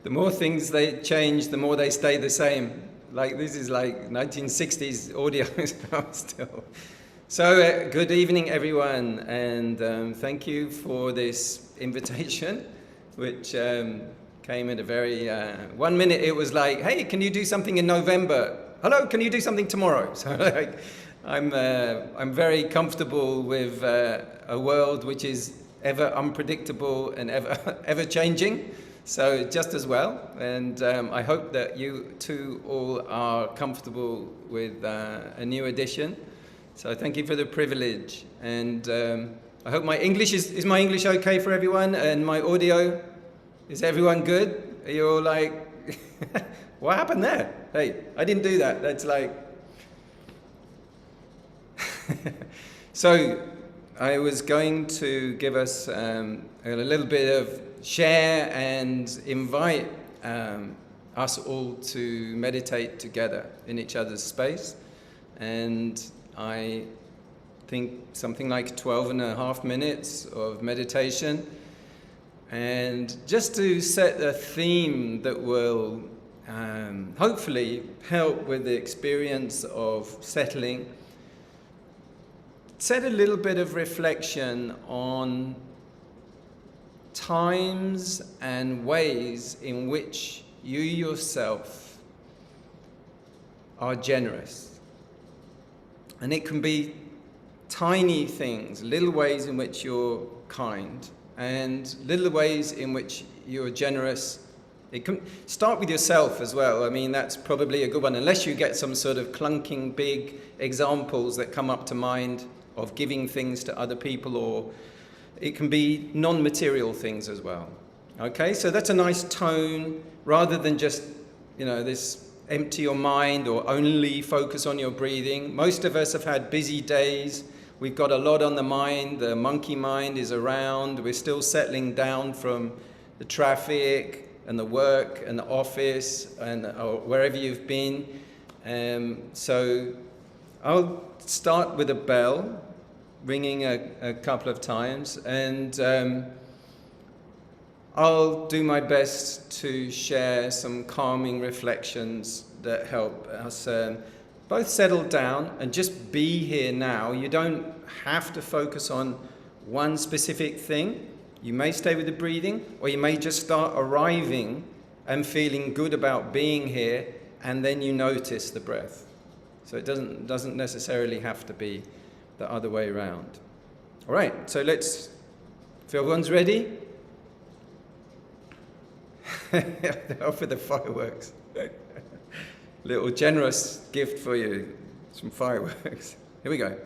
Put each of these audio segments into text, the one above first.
The more things they change, the more they stay the same. Like this is like 1960s audio still. So good evening, everyone, and thank you for this invitation, which came at a very 1 minute. It was like, hey, can you do something in November? Hello, can you do something tomorrow? So like, I'm very comfortable with a world which is ever unpredictable and ever changing. So just as well, and I hope that you too all are comfortable with a new edition. So thank you for the privilege, and I hope my English is my English okay for everyone, and my audio, is everyone good? Are you all like, what happened there? Hey, I didn't do that. That's like, so I was going to give us a little bit of share and invite us all to meditate together in each other's space. And I think something like 12.5 minutes of meditation. And just to set a theme that will hopefully help with the experience of settling, set a little bit of reflection on times and ways in which you yourself are generous. And it can be tiny things, little ways in which you're kind, and little ways in which you're generous. It can start with yourself as well. I mean, that's probably a good one, unless you get some sort of clunking big examples that come up to mind of giving things to other people, or it can be non-material things as well. Okay, so that's a nice tone, rather than just, this empty your mind or only focus on your breathing. Most of us have had busy days. We've got a lot on the mind. The monkey mind is around. We're still settling down from the traffic and the work and the office and or wherever you've been. So I'll start with a bell ringing a couple of times, and I'll do my best to share some calming reflections that help us both settle down and just be here now. You don't have to focus on one specific thing. You may stay with the breathing, or you may just start arriving and feeling good about being here, and then you notice the breath. So it doesn't necessarily have to be the other way around. All right, so if everyone's ready, off with the fireworks. Little generous gift for you, some fireworks. Here we go.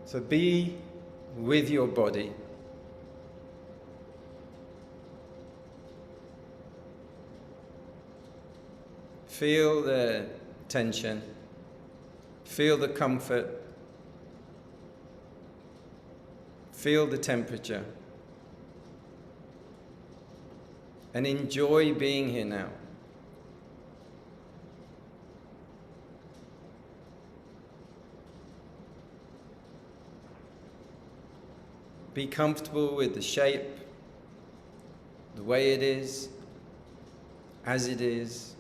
So be with your body. Feel the tension. Feel the comfort. Feel the temperature. And enjoy being here now. Be comfortable with the shape, the way it is, as it is.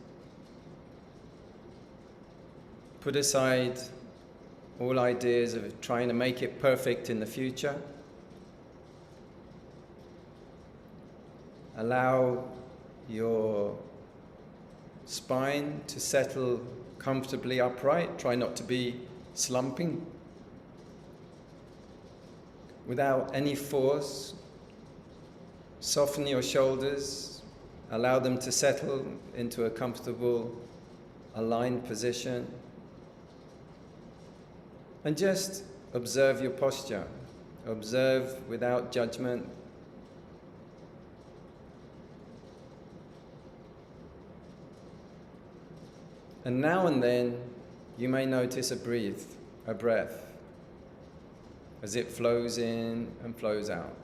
Put aside all ideas of trying to make it perfect in the future. Allow your spine to settle comfortably upright. Try not to be slumping. Without any force, soften your shoulders, allow them to settle into a comfortable, aligned position. And just observe your posture. Observe without judgment. And now and then, you may notice a breath. as it flows in and flows out.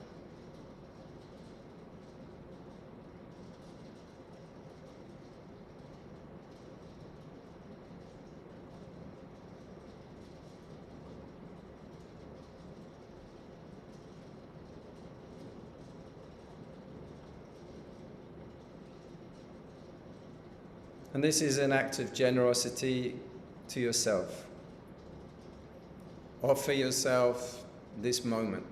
And this is an act of generosity to yourself. Offer yourself this moment.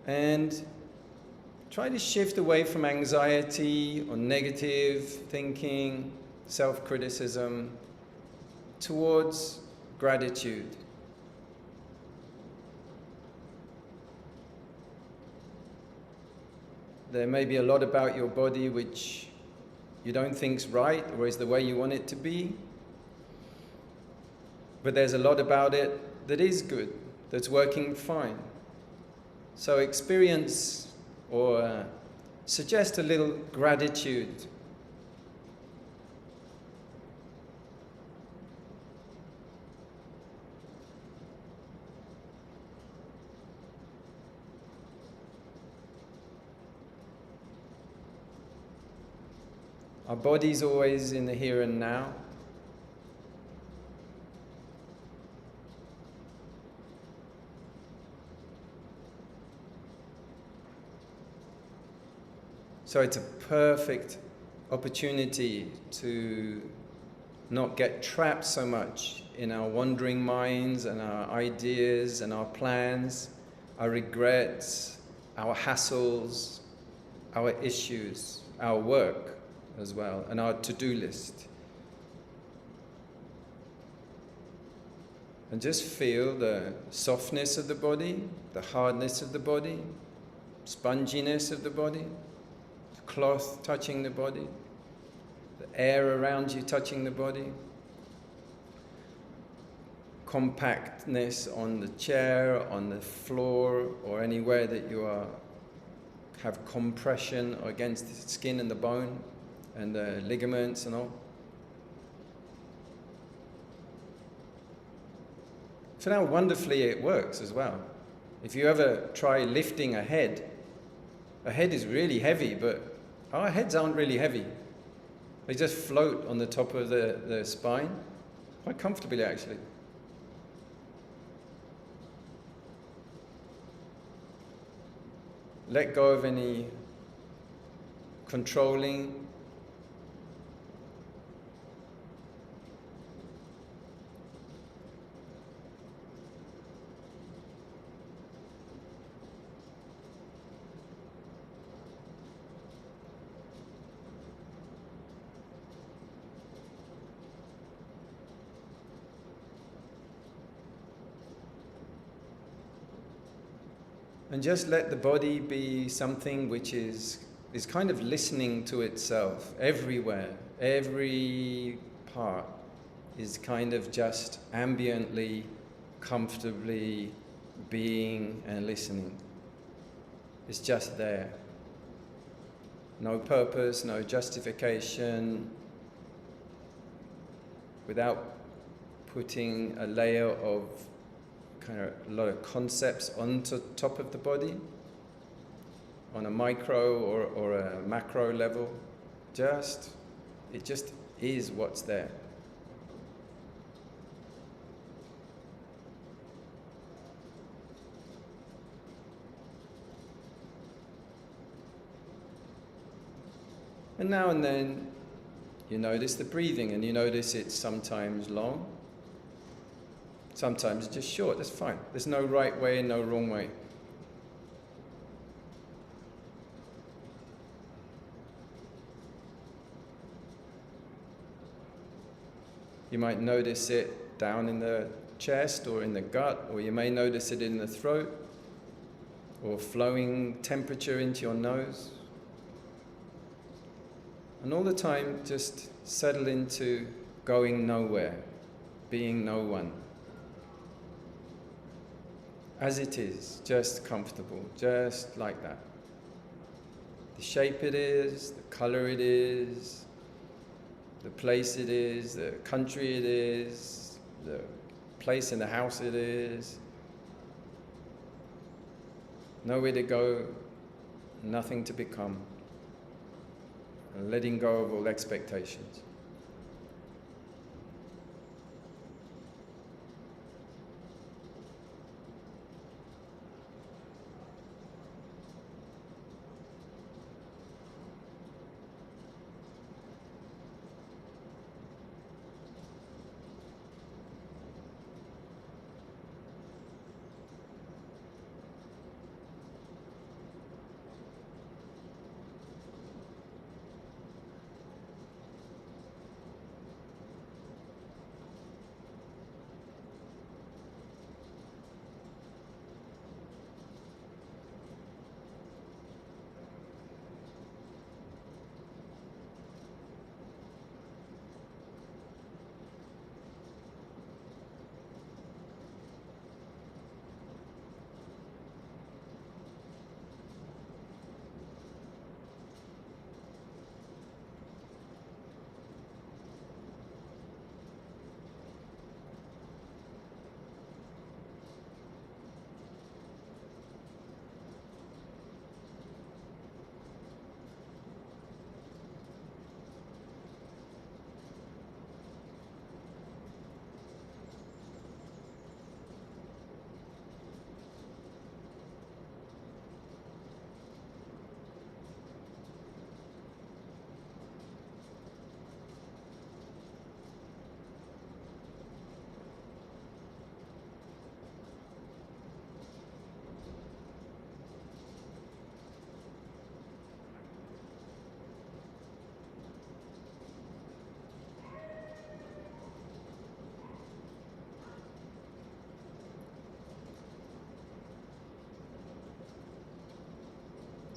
And try to shift away from anxiety or negative thinking, self-criticism, towards gratitude. There may be a lot about your body which you don't think's right or is the way you want it to be. But there's a lot about it that is good, that's working fine. So experience or suggest a little gratitude. Our body's always in the here and now. So it's a perfect opportunity to not get trapped so much in our wandering minds and our ideas and our plans, our regrets, our hassles, our issues, our work as well, and our to-do list. And just feel the softness of the body, the hardness of the body, sponginess of the body, the cloth touching the body, the air around you touching the body, compactness on the chair, on the floor, or anywhere that you have compression against the skin and the bone and the ligaments and all. So now wonderfully it works as well. If you ever try lifting a head is really heavy, but our heads aren't really heavy. They just float on the top of the spine, quite comfortably actually. Let go of any controlling. And just let the body be something which is kind of listening to itself everywhere. Every part is kind of just ambiently, comfortably being and listening. It's just there. No purpose, no justification, without putting a layer of kind of a lot of concepts onto top of the body, on a micro or a macro level. It just is what's there. And now and then you notice the breathing, and you notice it's sometimes long, sometimes just short. That's fine. There's no right way and no wrong way. You might notice it down in the chest or in the gut, or you may notice it in the throat, or flowing temperature into your nose. And all the time, just settle into going nowhere, being no one. As it is, just comfortable, just like that. The shape it is, the color it is, the place it is, the country it is, the place in the house it is, nowhere to go, nothing to become, and letting go of all expectations.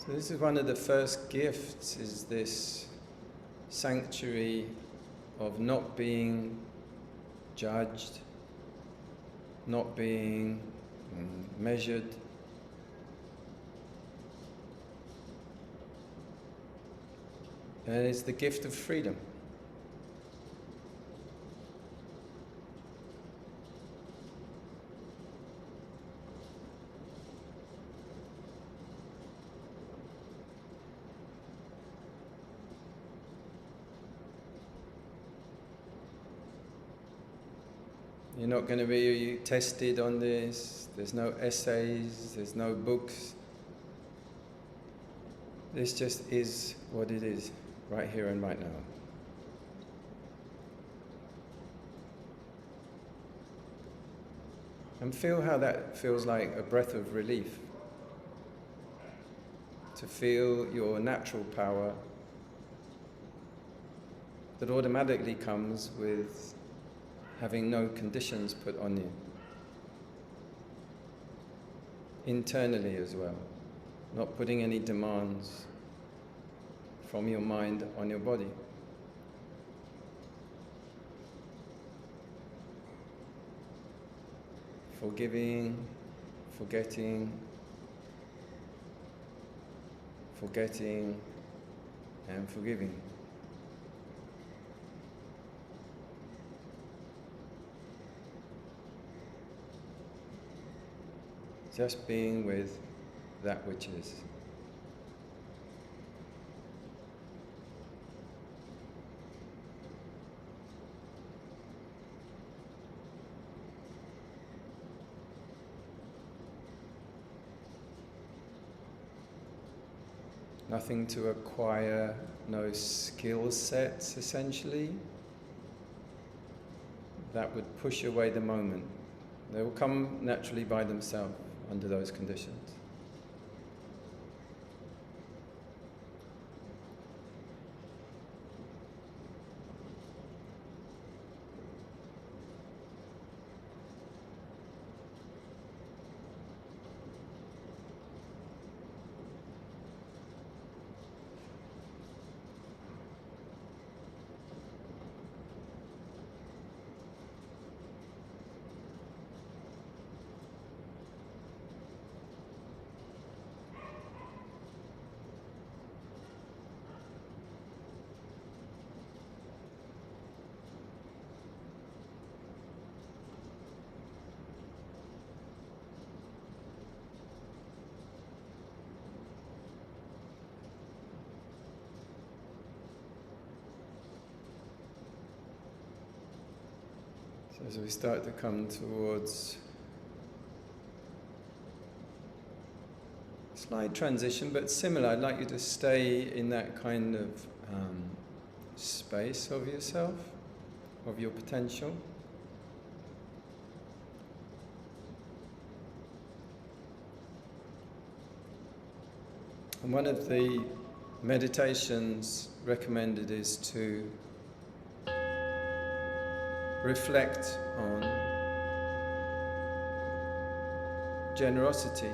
So this is one of the first gifts, is this sanctuary of not being judged, not being measured. And it's the gift of freedom. You're not going to be tested on this. There's no essays, there's no books. This just is what it is, right here and right now. And feel how that feels like a breath of relief. To feel your natural power that automatically comes with having no conditions put on you. Internally as well. Not putting any demands from your mind on your body. Forgiving, forgetting, forgetting, and forgiving. Just being with that which is. Nothing to acquire, no skill sets essentially. That would push away the moment. They will come naturally by themselves under those conditions. So as we start to come towards slight transition, but similar, I'd like you to stay in that kind of space of yourself, of your potential. And one of the meditations recommended is to reflect on generosity.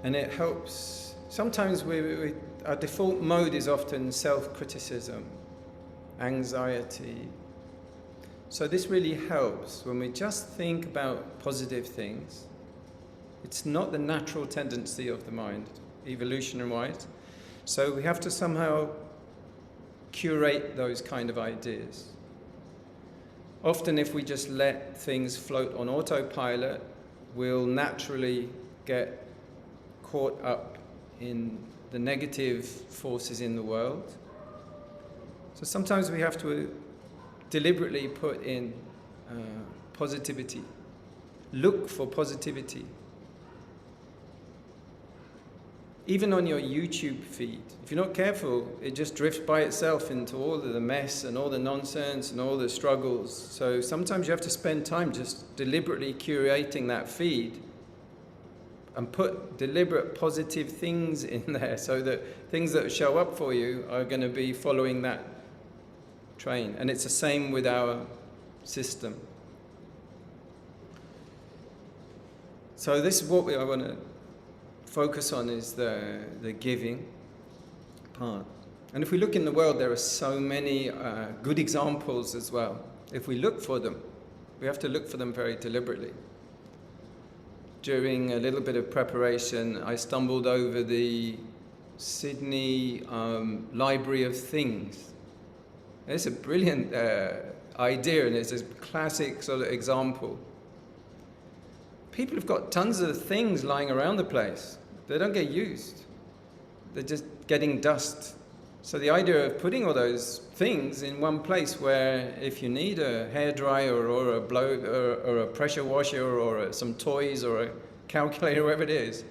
And it helps. Sometimes our default mode is often self-criticism, anxiety. So this really helps when we just think about positive things. It's not the natural tendency of the mind, evolutionary-wise. So we have to somehow curate those kind of ideas. Often if we just let things float on autopilot, we'll naturally get caught up in the negative forces in the world. So sometimes we have to deliberately put in positivity. Look for positivity. Even on your YouTube feed, if you're not careful, it just drifts by itself into all of the mess and all the nonsense and all the struggles. So sometimes you have to spend time just deliberately curating that feed and put deliberate positive things in there so that things that show up for you are going to be following that train. And it's the same with our system. So this is what I want to focus on, is the giving part. And if we look in the world, there are so many good examples as well. If we look for them, we have to look for them very deliberately. During a little bit of preparation, I stumbled over the Sydney Library of Things. It's a brilliant idea, and it's a classic sort of example. People have got tons of things lying around the place. They don't get used. They're just getting dust. So the idea of putting all those things in one place, where if you need a hairdryer or a or a pressure washer or some toys or a calculator, whatever it is,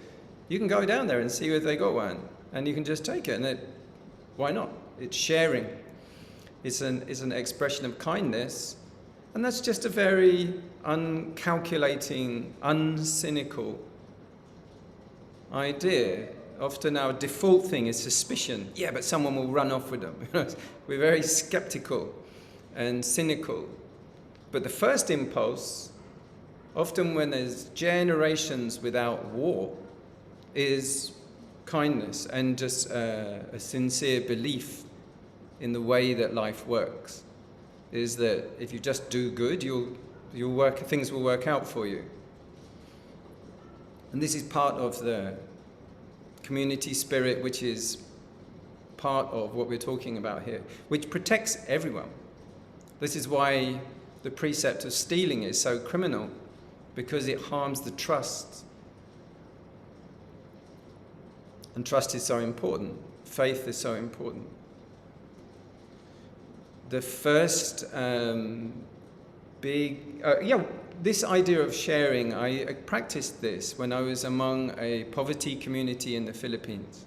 you can go down there and see if they got one, and you can just take it. And why not? It's sharing. It's an expression of kindness, and that's just a very uncalculating, uncynical idea. Often our default thing is suspicion. Yeah, but someone will run off with them. We're very skeptical and cynical. But the first impulse, often when there's generations without war, is kindness and just a sincere belief in the way that life works. Is that if you just do good, things will work out for you. And this is part of the community spirit, which is part of what we're talking about here, which protects everyone. This is why the precept of stealing is so criminal, because it harms the trust. And trust is so important. Faith is so important. The first this idea of sharing, I practiced this when I was among a poverty community in the Philippines.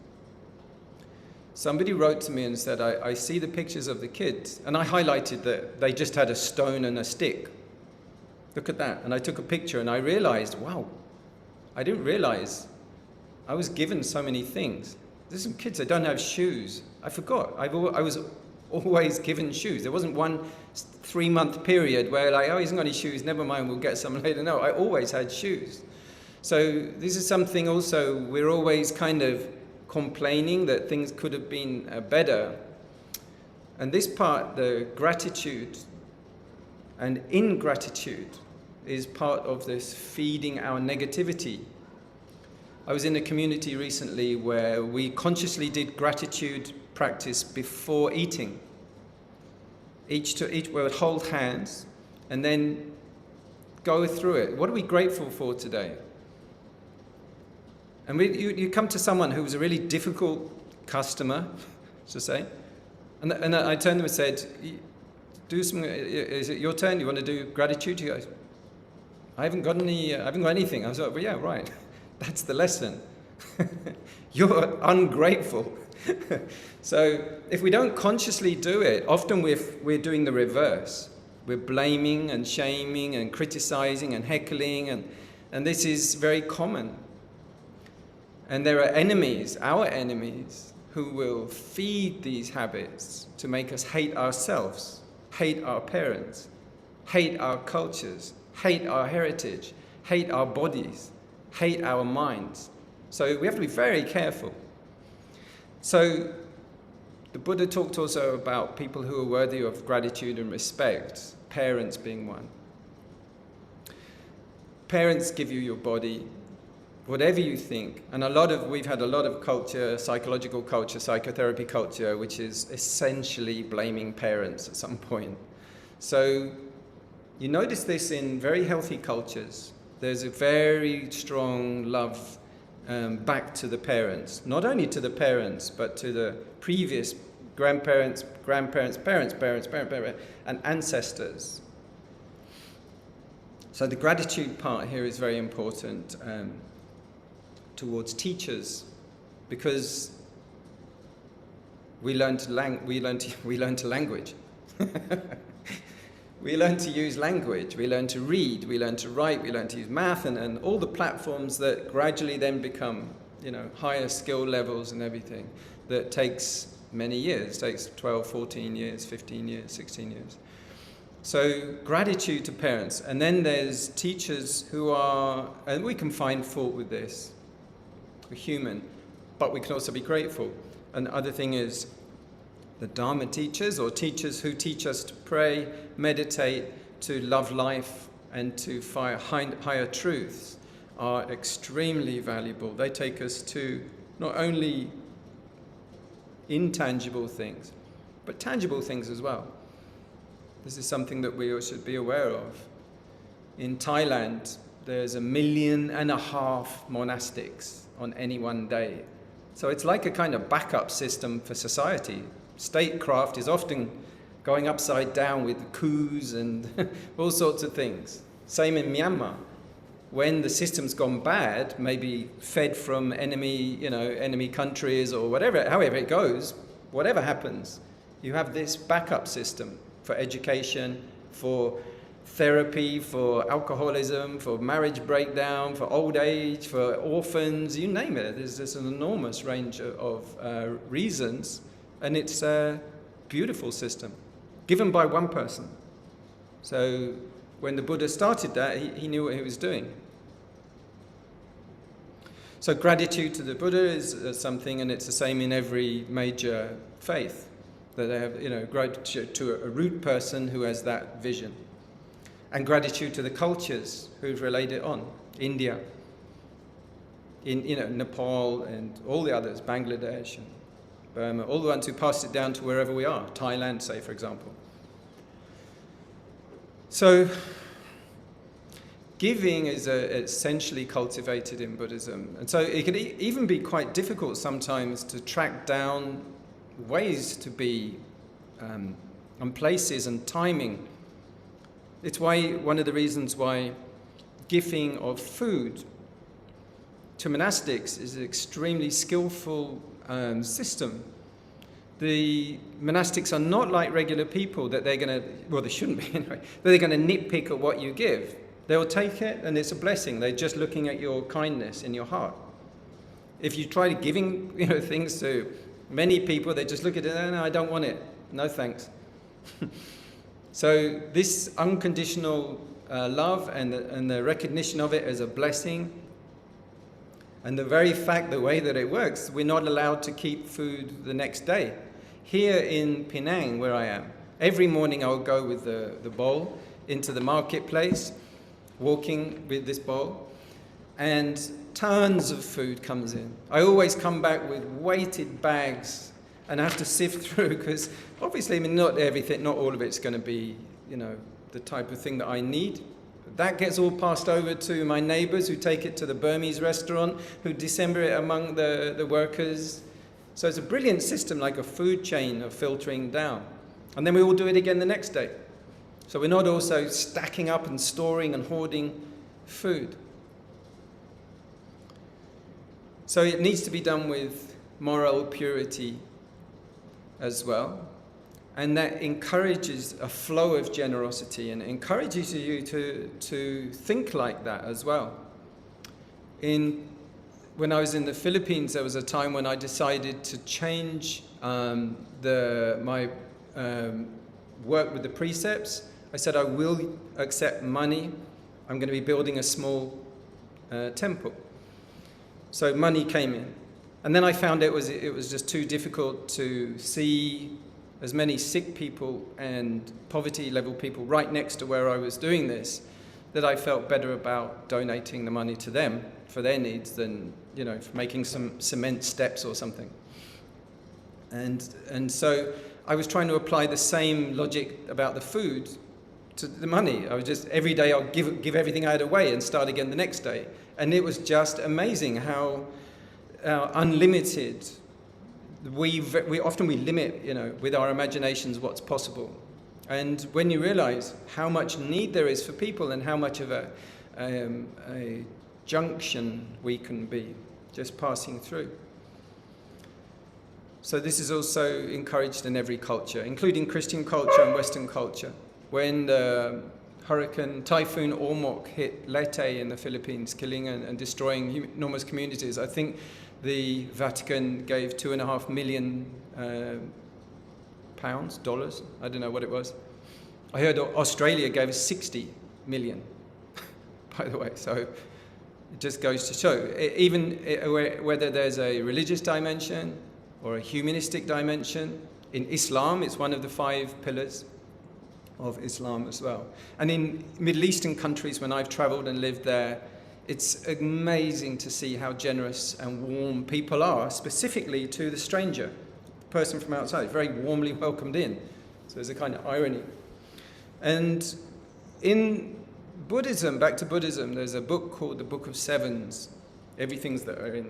Somebody wrote to me and said, I see the pictures of the kids, and I highlighted that they just had a stone and a stick. Look at that. And I took a picture and I realized, wow, I didn't realize I was given so many things. There's some kids that don't have shoes. I forgot. I was always given shoes. There wasn't one 3-month period where he hasn't got any shoes, never mind, we'll get some later. No, I always had shoes. So this is something also, we're always kind of complaining that things could have been better. And this part, the gratitude and ingratitude, is part of this feeding our negativity. I was in a community recently where we consciously did gratitude practice before eating. Each we would hold hands and then go through it. What are we grateful for today? And you come to someone who was a really difficult customer, to say, And I turned to him and said, "Do some. Is it your turn? You want to do gratitude?" He goes, "I haven't got anything." I was like, "Well, yeah, right. That's the lesson. You're ungrateful." So if we don't consciously do it, often we're doing the reverse. We're blaming and shaming and criticizing and heckling, and this is very common. And there are enemies, our enemies, who will feed these habits to make us hate ourselves, hate our parents, hate our cultures, hate our heritage, hate our bodies, hate our minds. So we have to be very careful. So the Buddha talked also about people who are worthy of gratitude and respect, parents being one. Parents give you your body, whatever you think. And we've had a lot of culture, psychological culture, psychotherapy culture, which is essentially blaming parents at some point. So you notice this in very healthy cultures. There's a very strong love back to the parents, not only to the parents, but to the previous grandparents, parents, and ancestors. So the gratitude part here is very important towards teachers, because we learn to language. We learn to use language, we learn to read, we learn to write, we learn to use math, and all the platforms that gradually then become, higher skill levels and everything. That takes many years, takes 12, 14 years, 15 years, 16 years. So gratitude to parents. And then there's teachers who are, and we can find fault with this, we're human, but we can also be grateful. And the other thing is, the Dharma teachers, or teachers who teach us to pray, meditate, to love life, and to find higher truths, are extremely valuable. They take us to not only intangible things, but tangible things as well. This is something that we all should be aware of. In Thailand, there's 1.5 million monastics on any one day. So it's like a kind of backup system for society. Statecraft is often going upside down with coups and all sorts of things. Same in Myanmar. When the system's gone bad, maybe fed from enemy countries or whatever, however it goes, whatever happens, you have this backup system for education, for therapy, for alcoholism, for marriage breakdown, for old age, for orphans, you name it. There's an enormous range of reasons. And it's a beautiful system, given by one person. So when the Buddha started that, he knew what he was doing. So gratitude to the Buddha is something, and it's the same in every major faith, that they have, gratitude to a root person who has that vision. And gratitude to the cultures who've relayed it on. India, in Nepal, and all the others, Bangladesh, and Burma, all the ones who passed it down to wherever we are, Thailand, say, for example. So, giving is essentially cultivated in Buddhism. And so it can even be quite difficult sometimes to track down ways to be, and places and timing. It's one of the reasons why giving of food to monastics is an extremely skillful system. The monastics are not like regular people that they're going to, well, they shouldn't be anyway, that they're going to nitpick at what you give. They'll take it and it's a blessing. They're just looking at your kindness in your heart. If you try giving things to many people, they just look at it, no, I don't want it. No thanks. So this unconditional love and the recognition of it as a blessing, and the very fact, the way that it works, we're not allowed to keep food the next day. Here in Penang, where I am, every morning I'll go with the bowl into the marketplace, walking with this bowl, and tons of food comes in. I always come back with weighted bags, and I have to sift through, because obviously, not everything, not all of it's going to be, the type of thing that I need. That gets all passed over to my neighbours who take it to the Burmese restaurant, who dissemble it among the workers. So it's a brilliant system, like a food chain of filtering down. And then we all do it again the next day. So we're not also stacking up and storing and hoarding food. So it needs to be done with moral purity as well. And that encourages a flow of generosity and encourages you to think like that as well. When I was in the Philippines, there was a time when I decided to change my work with the precepts. I said, I will accept money. I'm going to be building a small temple. So money came in. And then I found it was just too difficult to see as many sick people and poverty level people right next to where I was doing this, that I felt better about donating the money to them for their needs than, for making some cement steps or something. And so I was trying to apply the same logic about the food to the money. I was just, every day I'll give everything I had away and start again the next day. And it was just amazing how unlimited we often limit, with our imaginations what's possible. And when you realize how much need there is for people and how much of a junction we can be, just passing through. So this is also encouraged in every culture, including Christian culture and Western culture. When the Typhoon Ormoc hit Leyte in the Philippines, killing and destroying enormous communities, I think the Vatican gave $2.5 million dollars. I don't know what it was. I heard Australia gave us 60 million, by the way. So it just goes to show, even whether there's a religious dimension or a humanistic dimension, in Islam, it's one of the 5 pillars of Islam as well. And in Middle Eastern countries, when I've traveled and lived there, it's amazing to see how generous and warm people are, specifically to the stranger, the person from outside, very warmly welcomed in. So there's a kind of irony. And in Buddhism, back to Buddhism, there's a book called the Book of Sevens. Everything's that are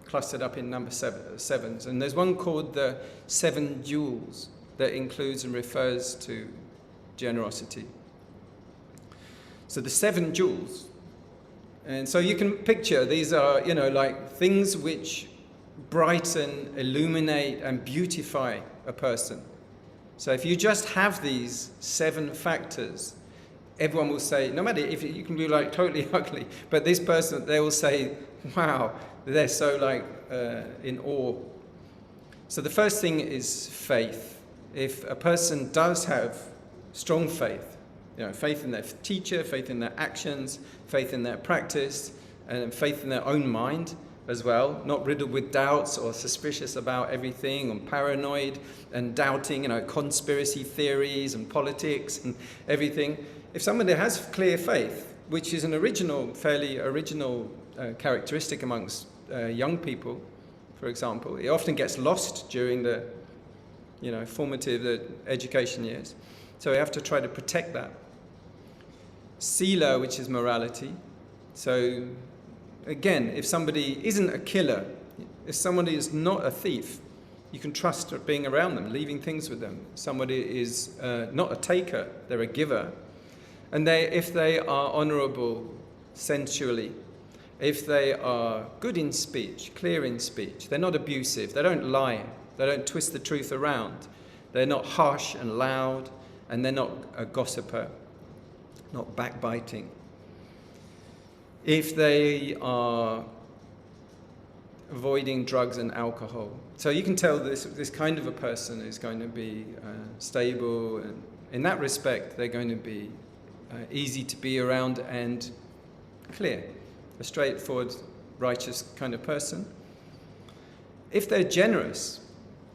clustered up in number sevens. And there's one called the 7 Jewels that includes and refers to generosity. So the 7 jewels. And so you can picture, these are, like things which brighten, illuminate, and beautify a person. So if you just have these 7 factors, everyone will say, no matter if you can be like totally ugly, but this person, they will say, wow, they're so in awe. So the first thing is faith. If a person does have strong faith, faith in their teacher, faith in their actions, faith in their practice, and faith in their own mind as well, not riddled with doubts or suspicious about everything, and paranoid and doubting, conspiracy theories and politics and everything. If somebody has clear faith, which is fairly original characteristic amongst young people, for example, it often gets lost during the, formative education years. So we have to try to protect that. Sila, which is morality. So again, if somebody isn't a killer, if somebody is not a thief, you can trust being around them, leaving things with them. Somebody is not a taker, they're a giver. And if they are honorable sensually, if they are good in speech, clear in speech, they're not abusive, they don't lie, they don't twist the truth around, they're not harsh and loud, and they're not a gossiper, not backbiting. If they are avoiding drugs and alcohol. So you can tell this kind of a person is going to be stable, and in that respect, they're going to be easy to be around and clear, a straightforward, righteous kind of person. If they're generous,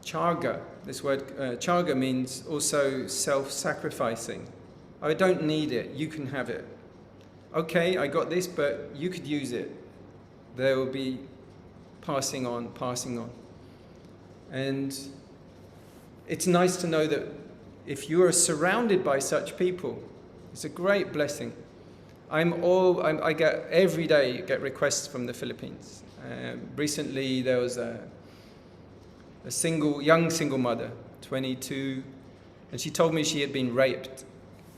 charga, this word charga means also self-sacrificing. I don't need it, you can have it. Okay, I got this, but you could use it. They will be passing on. And it's nice to know that if you are surrounded by such people, it's a great blessing. I get every day requests from the Philippines. Recently there was young single mother, 22, and she told me she had been raped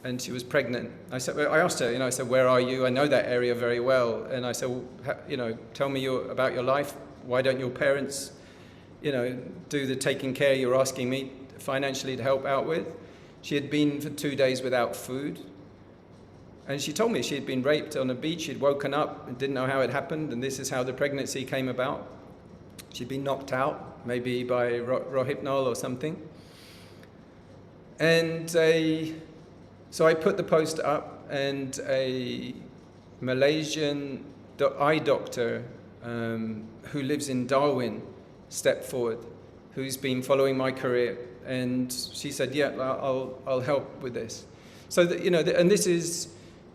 and she was pregnant. I asked her, I said, where are you? I know that area very well. And I said, well, tell me about your life. Why don't your parents, do the taking care you're asking me financially to help out with? She had been for 2 days without food. And she told me she had been raped on a beach. She'd woken up and didn't know how it happened. And this is how the pregnancy came about. She'd been knocked out, maybe by Rohypnol or something. And so I put the post up, and a Malaysian eye doctor who lives in Darwin stepped forward, who's been following my career, and she said, "Yeah, I'll help with this." So that, and this is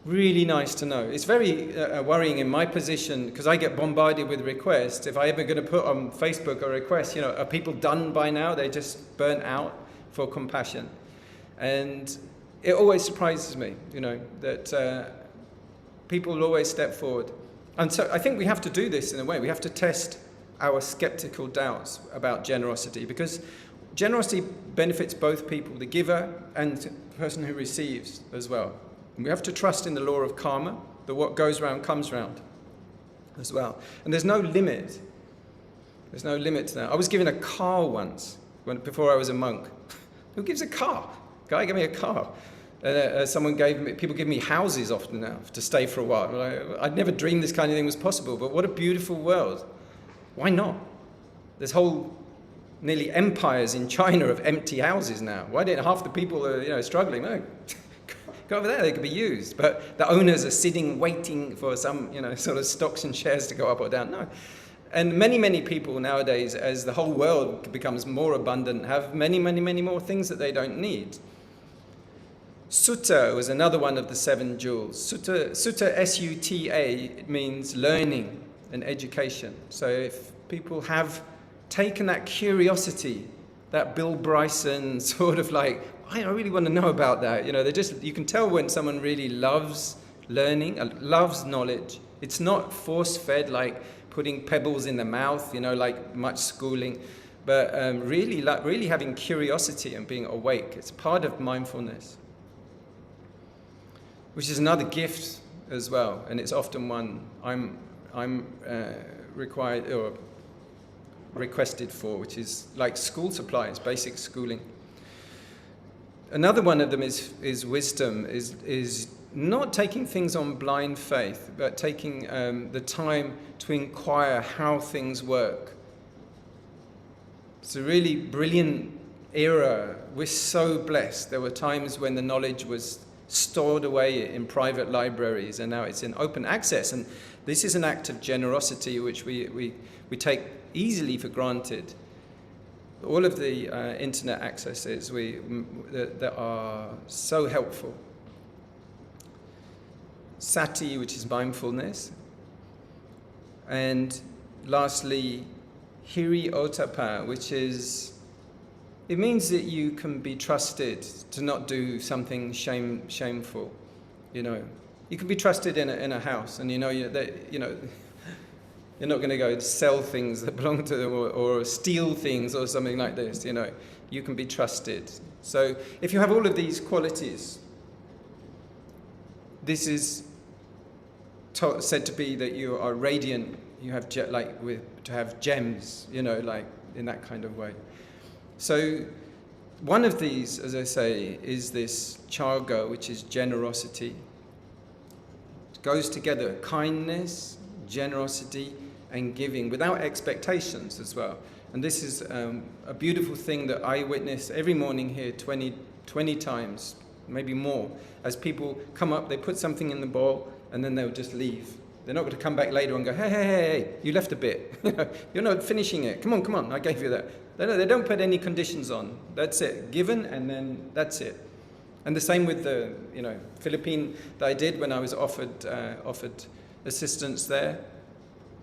really nice to know. It's very worrying in my position, because I get bombarded with requests. If I ever going to put on Facebook a request, are people done by now? They're just burnt out for compassion. And it always surprises me, that people will always step forward. And so I think we have to do this in a way. We have to test our skeptical doubts about generosity, because generosity benefits both people, the giver and the person who receives as well. And we have to trust in the law of karma, that what goes round comes round as well. And there's no limit. There's no limit to that. I was given a car once, before I was a monk. Who gives a car? Guy gave me a car. People give me houses often now to stay for a while. I'd never dreamed this kind of thing was possible, but what a beautiful world. Why not? There's whole nearly empires in China of empty houses now. Why didn't half the people are struggling? No, go over there, they could be used. But the owners are sitting waiting for some sort of stocks and shares to go up or down. No. And many, many people nowadays, as the whole world becomes more abundant, have many, many, many more things that they don't need. Sutta was another one of the 7 jewels. Sutta, S-U-T-A, it means learning and education. So if people have taken that curiosity, that Bill Bryson sort of I really want to know about that. You can tell when someone really loves learning, loves knowledge. It's not force-fed like putting pebbles in the mouth, like much schooling, but really having curiosity and being awake. It's part of mindfulness, which is another gift as well, and it's often one I'm required or requested for, which is like school supplies, basic schooling. Another one of them is wisdom, is not taking things on blind faith, but taking the time to inquire how things work. It's a really brilliant era. We're so blessed. There were times when the knowledge was stored away in private libraries, and now it's in open access. And this is an act of generosity which we take easily for granted. All of the internet accesses that are so helpful. Sati, which is mindfulness. And lastly, hiri otapa, which is, it means that you can be trusted to not do something shameful. You can be trusted in a house, and you're not going to go sell things that belong to them or steal things or something like this. You can be trusted. So if you have all of these qualities, this is said to be that you are radiant. You have to have gems, like in that kind of way. So one of these, as I say, is this charga, which is generosity. It goes together, kindness, generosity, and giving, without expectations as well. And this is a beautiful thing that I witness every morning here 20 times, maybe more, as people come up, they put something in the bowl, and then they'll just leave. They're not going to come back later and go, hey, you left a bit. You're not finishing it. Come on, I gave you that. They don't put any conditions on. That's it. Given, and then that's it. And the same with the Philippine that I did when I was offered assistance there.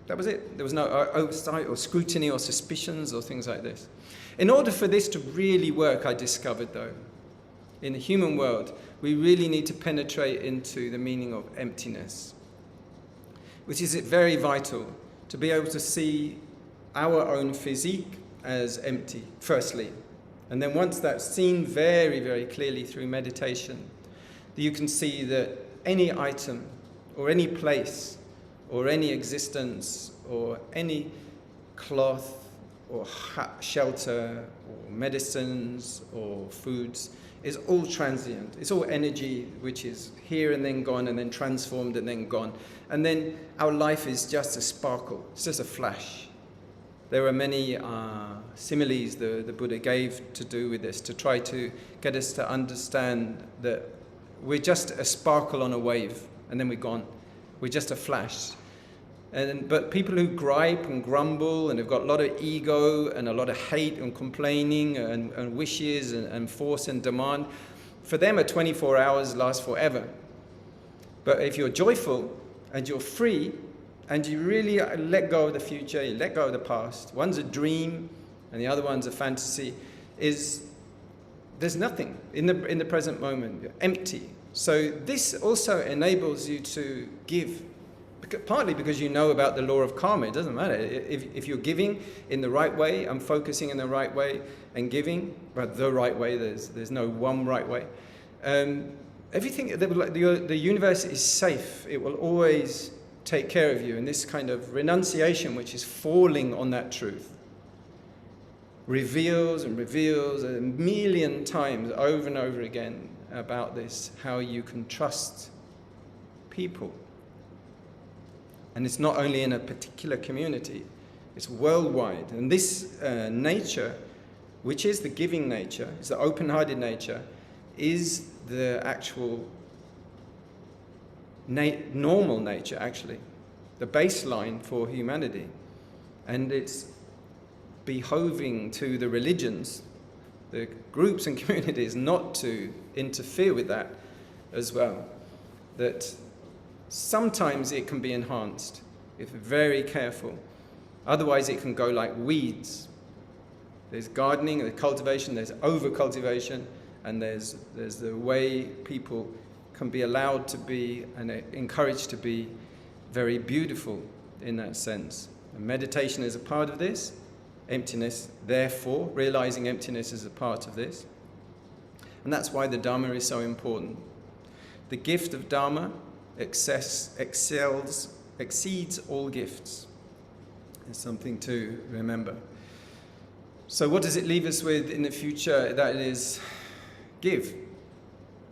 That was it. There was no oversight or scrutiny or suspicions or things like this. In order for this to really work, I discovered, though, in the human world, we really need to penetrate into the meaning of emptiness, which is very vital to be able to see our own physique as empty, firstly. And then once that's seen very, very clearly through meditation, you can see that any item or any place or any existence or any cloth or shelter or medicines or foods is all transient. It's all energy which is here and then gone and then transformed and then gone. And then our life is just a sparkle. It's just a flash. There are many similes the Buddha gave to do with this, to try to get us to understand that we're just a sparkle on a wave, and then we're gone. We're just a flash. But people who gripe and grumble and have got a lot of ego and a lot of hate and complaining and wishes and force and demand, for them a 24 hours lasts forever. But if you're joyful and you're free, and you really let go of the future, you let go of the past. One's a dream, and the other one's a fantasy. There's nothing in the present moment. You're empty. So this also enables you to give, partly because you know about the law of karma. It doesn't matter if you're giving in the right way and focusing in the right way and giving, but the right way. There's no one right way. Everything, the universe is safe. It will always take care of you. And this kind of renunciation, which is falling on that truth, reveals and reveals a million times over and over again about this, how you can trust people. And it's not only in a particular community, it's worldwide. And this nature, which is the giving nature, is the open-hearted nature, is the actual normal nature, actually, the baseline for humanity. And it's behoving to the religions, the groups and communities, not to interfere with that as well. That sometimes it can be enhanced if we're very careful. Otherwise it can go like weeds. There's gardening, there's cultivation, there's over-cultivation, and there's the way people can be allowed to be and encouraged to be very beautiful in that sense. And meditation is a part of this. Emptiness, therefore, realizing emptiness is a part of this. And that's why the Dharma is so important. The gift of Dharma exceeds all gifts. It's something to remember. So what does it leave us with in the future? That is, give,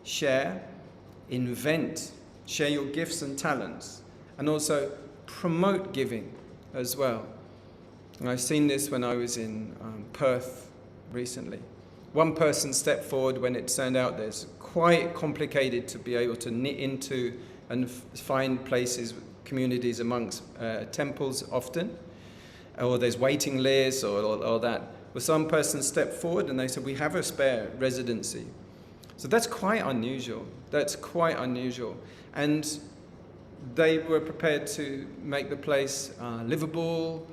share, invent, share your gifts and talents, and also promote giving as well. And I've seen this when I was in Perth recently. One person stepped forward when it turned out there's quite complicated to be able to knit into and find places, communities amongst temples often, or there's waiting lists or that. Well, some person stepped forward and they said, we have a spare residency. So that's quite unusual. That's quite unusual. And they were prepared to make the place livable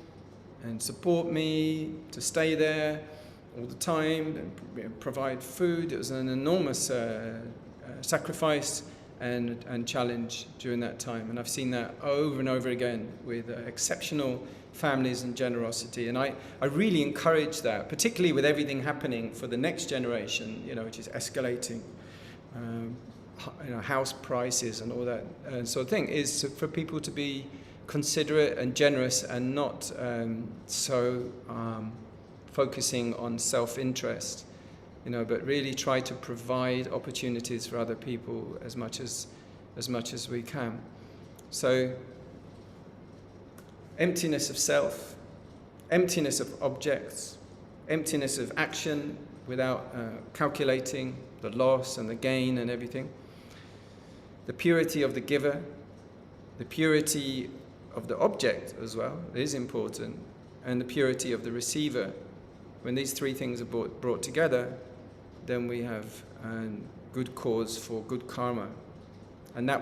and support me to stay there all the time and provide food. It was an enormous sacrifice and challenge during that time. And I've seen that over and over again with exceptional families and generosity. And I really encourage that, particularly with everything happening for the next generation, which is escalating. House prices and all that sort of thing, is for people to be considerate and generous and not so focusing on self-interest, but really try to provide opportunities for other people as much as we can. So emptiness of self, emptiness of objects, emptiness of action without calculating the loss and the gain and everything. The purity of the giver, the purity of the object as well is important, and the purity of the receiver. When these three things are brought together, then we have good cause for good karma. And that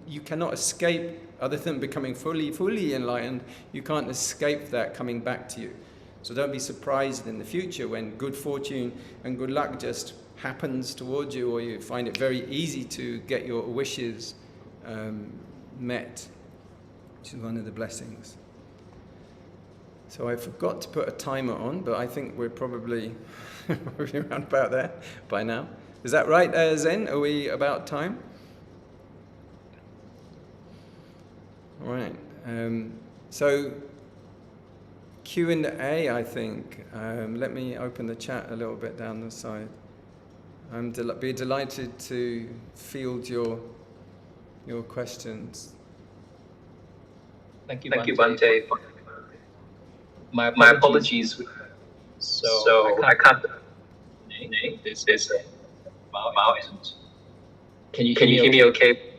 you cannot escape, other than becoming fully enlightened, you can't escape that coming back to you. So don't be surprised in the future when good fortune and good luck just happens towards you, or you find it very easy to get your wishes met, which is one of the blessings. So I forgot to put a timer on, but I think we're probably around about there by now. Is that right, Zen? Are we about time? All right. So Q&A, I think. Let me open the chat a little bit down the side. Be delighted to field your questions. Thank you, Bhante. My apologies. So I can't. This is Can you hear me okay?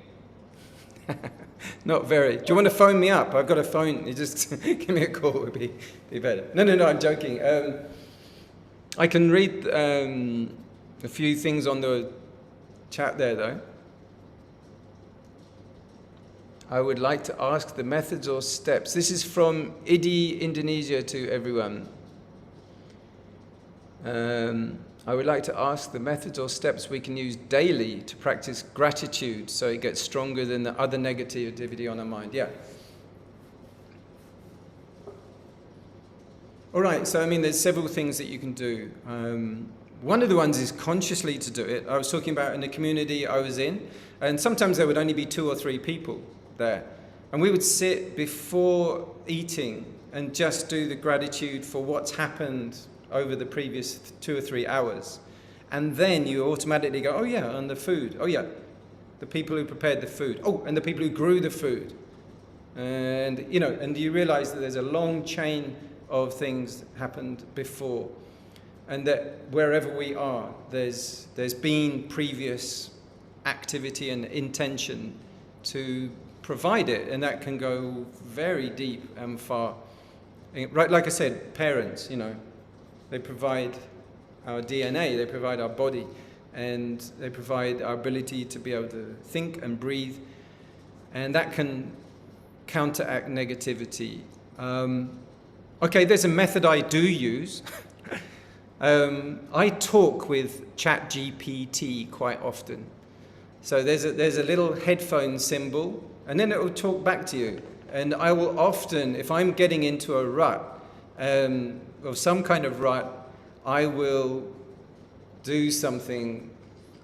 Not very. Do you want to phone me up? I've got a phone. You just give me a call. It would be better. No, I'm joking. I can read a few things on the chat there, though. I would like to ask the methods or steps. This is from IDI Indonesia to everyone. I would like to ask the methods or steps we can use daily to practice gratitude so it gets stronger than the other negativity on our mind. Yeah. All right, so there's several things that you can do. One of the ones is consciously to do it. I was talking about in the community I was in, and sometimes there would only be 2 or 3 people there. And we would sit before eating and just do the gratitude for what's happened over the previous 2 or 3 hours. And then you automatically go, oh yeah, and the food. Oh yeah, the people who prepared the food. Oh, and the people who grew the food. And, and you realize that there's a long chain of things happened before. And that wherever we are, there's been previous activity and intention to provide it. And that can go very deep and far. Right, like I said, parents, they provide our DNA, they provide our body, and they provide our ability to be able to think and breathe. And that can counteract negativity. Okay, there's a method I do use. I talk with ChatGPT quite often. So there's a little headphone symbol, and then it will talk back to you. And I will often, if I'm getting into a rut, of some kind of rut, I will do something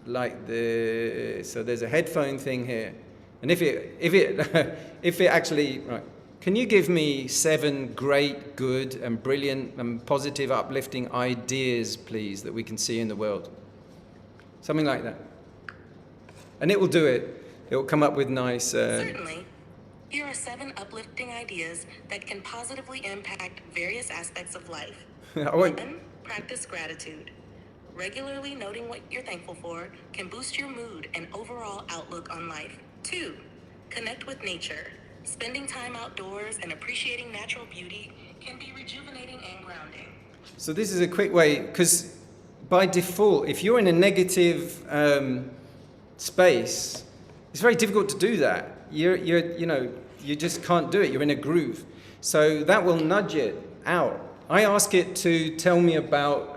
like this. So there's a headphone thing here, and if it actually, right, can you give me 7 great, good, and brilliant, and positive, uplifting ideas, please, that we can see in the world? Something like that, and it will do it. It will come up with nice. Certainly. Here are 7 uplifting ideas that can positively impact various aspects of life. 1. Practice gratitude. Regularly noting what you're thankful for can boost your mood and overall outlook on life. 2. Connect with nature. Spending time outdoors and appreciating natural beauty can be rejuvenating and grounding. So this is a quick way, because by default, if you're in a negative space, it's very difficult to do that. You just can't do it. You're in a groove. So that will nudge it out. I ask it to tell me about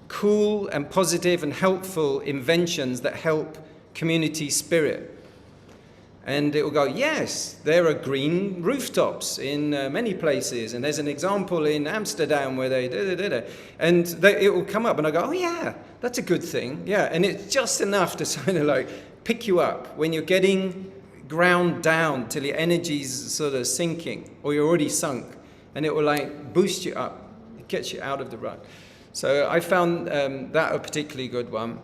cool and positive and helpful inventions that help community spirit. And it will go, yes, there are green rooftops in many places. And there's an example in Amsterdam where they da-da-da-da. And it will come up and I go, oh yeah, that's a good thing. Yeah, and it's just enough to sort of pick you up when you're getting ground down till your energy's sort of sinking or you're already sunk. And it will boost you up. It gets you out of the rut. So I found that a particularly good one.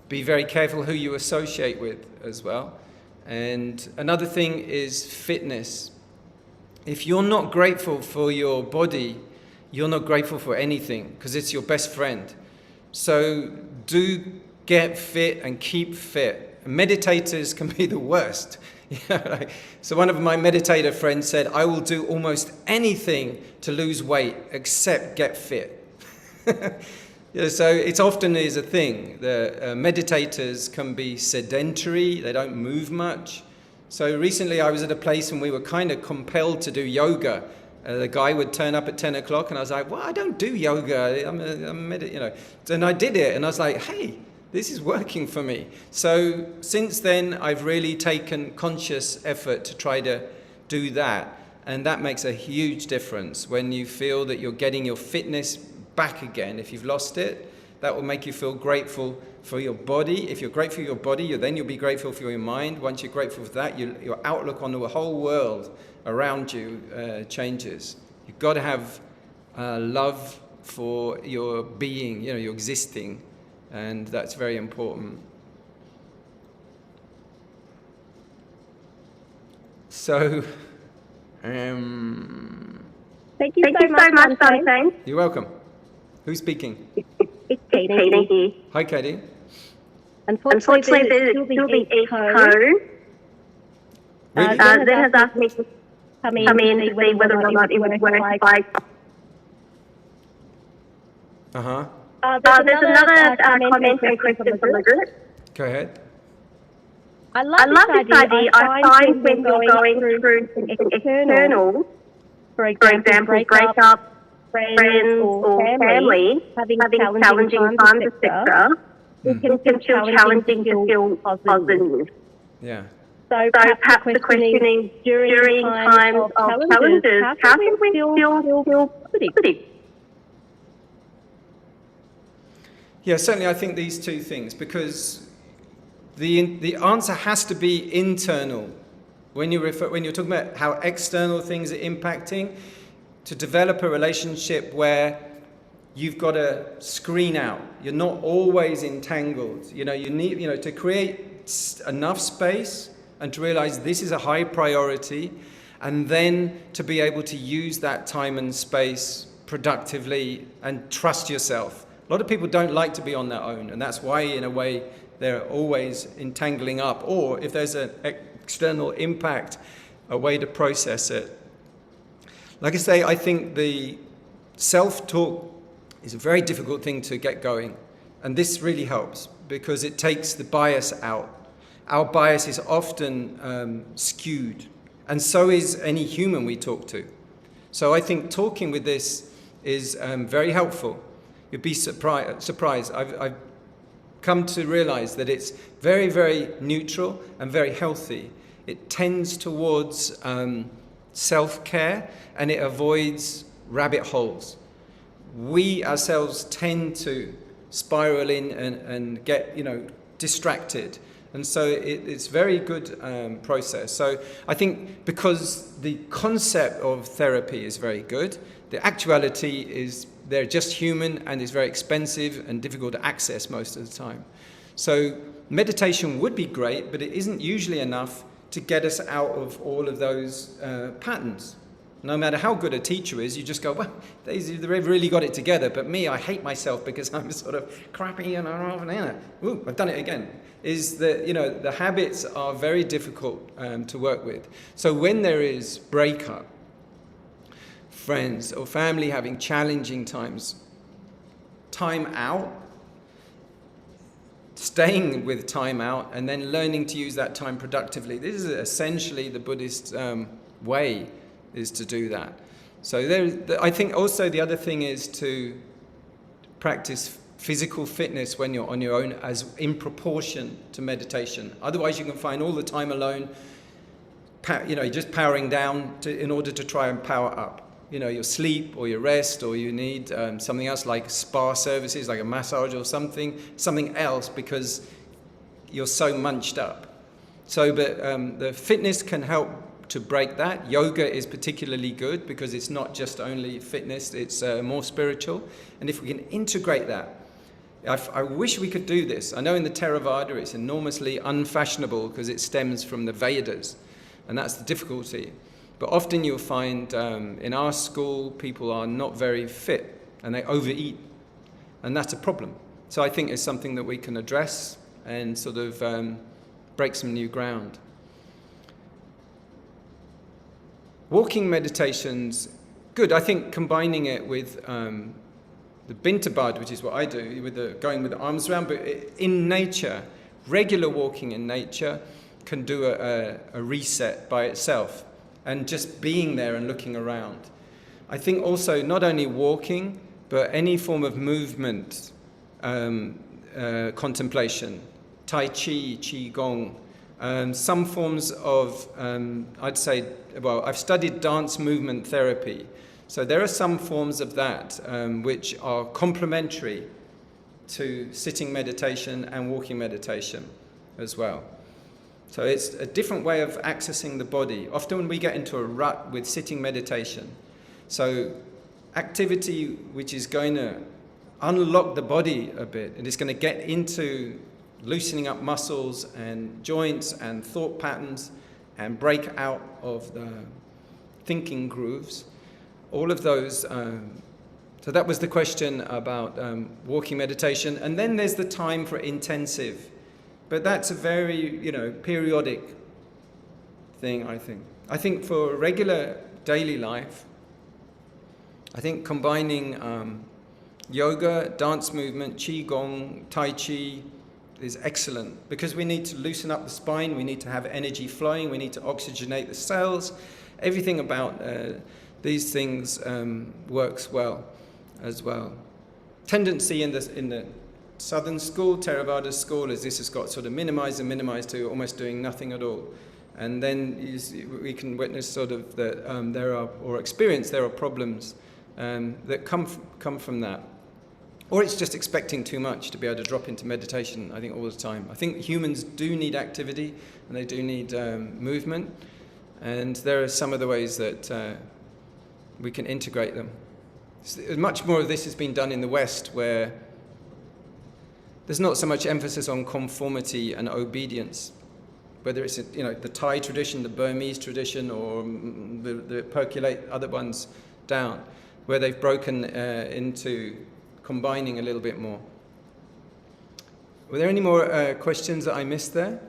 Be very careful who you associate with as well. And another thing is fitness. If you're not grateful for your body, you're not grateful for anything because it's your best friend. So do get fit and keep fit. Meditators can be the worst. So one of my meditator friends said, I will do almost anything to lose weight except get fit. So it often is a thing. The meditators can be sedentary, they don't move much. So recently I was at a place and we were kind of compelled to do yoga. The guy would turn up at 10 o'clock and I was like, well, I don't do yoga, And I did it and I was like, hey, this is working for me. So since then, I've really taken conscious effort to try to do that. And that makes a huge difference when you feel that you're getting your fitness back again. If you've lost it, that will make you feel grateful for your body. If you're grateful for your body, then you'll be grateful for your mind. Once you're grateful for that, your outlook on the whole world around you changes. You've got to have love for your being, your existing, and that's very important. So, thank you so much, Dante. You're welcome. Who's speaking? It's Katie here. Hi, Katie. Unfortunately, there's still the echo. Really? Zen has asked me to come in to see whether or not it would work by... Uh-huh. There's another comment and question from the group. Go ahead. I love this idea. I find when you're going through an external, for example, breakup, friends or family, having challenging times, etc., it can feel challenging to feel positive. Yeah. So perhaps the question is, during times of challenges, how can we feel positive? Yeah, certainly I think these two things, because the answer has to be internal. When you're talking about how external things are impacting, to develop a relationship where you've got to screen out. You're not always entangled. You need, to create enough space and to realize this is a high priority, and then to be able to use that time and space productively and trust yourself. A lot of people don't like to be on their own, and that's why, in a way, they're always entangling up. Or if there's an external impact, a way to process it. Like I say, I think the self-talk is a very difficult thing to get going. And this really helps because it takes the bias out. Our bias is often skewed, and so is any human we talk to. So I think talking with this is very helpful. You'd be surprised. I've come to realize that it's very, very neutral and very healthy. It tends towards self-care, and it avoids rabbit holes. We ourselves tend to spiral in and get, distracted. And so it's very good process. So I think because the concept of therapy is very good, the actuality is they're just human and it's very expensive and difficult to access most of the time. So meditation would be great, but it isn't usually enough to get us out of all of those patterns. No matter how good a teacher is, you just go, well, they've really got it together, but me, I hate myself because I'm sort of crappy and ooh, I've done it again. Is that, the habits are very difficult to work with. So when there is breakup, friends or family having challenging times, time out, staying with time out, and then learning to use that time productively. This is essentially the Buddhist way, is to do that. So I think also the other thing is to practice physical fitness when you're on your own, as in proportion to meditation. Otherwise you can find all the time alone, just powering down in order to try and power up. Your sleep or your rest, or you need something else like spa services, like a massage or something else, because you're so munched up. So, but the fitness can help to break that. Yoga is particularly good because it's not just only fitness, it's more spiritual. And if we can integrate that, I wish we could do this. I know in the Theravada it's enormously unfashionable because it stems from the Vedas, and that's the difficulty. But often you'll find in our school, people are not very fit and they overeat, and that's a problem. So I think it's something that we can address and sort of break some new ground. Walking meditation's good. I think combining it with the bintabad, which is what I do, with going with the arms around, but in nature, regular walking in nature can do a reset by itself. And just being there and looking around. I think also not only walking, but any form of movement, contemplation, Tai Chi, Qi Gong, some forms of, I'd say, well, I've studied dance movement therapy. So there are some forms of that which are complementary to sitting meditation and walking meditation as well. So it's a different way of accessing the body. Often when we get into a rut with sitting meditation, so activity which is going to unlock the body a bit, and it's going to get into loosening up muscles and joints and thought patterns and break out of the thinking grooves. All of those. So that was the question about walking meditation. And then there's the time for intensive. But that's a very, periodic thing, I think. I think for regular daily life, I think combining yoga, dance movement, qigong, tai chi is excellent, because we need to loosen up the spine, we need to have energy flowing, we need to oxygenate the cells. Everything about these things works well as well. Tendency in the Southern school, Theravada school, is this has got sort of minimized and minimized to almost doing nothing at all. And then we can witness sort of that there are problems that come from that. Or it's just expecting too much to be able to drop into meditation, I think, all the time. I think humans do need activity, and they do need movement. And there are some of the ways that we can integrate them. Much more of this has been done in the West, where there's not so much emphasis on conformity and obedience, whether it's the Thai tradition, the Burmese tradition, or the percolate other ones down, where they've broken into combining a little bit more. Were there any more questions that I missed there?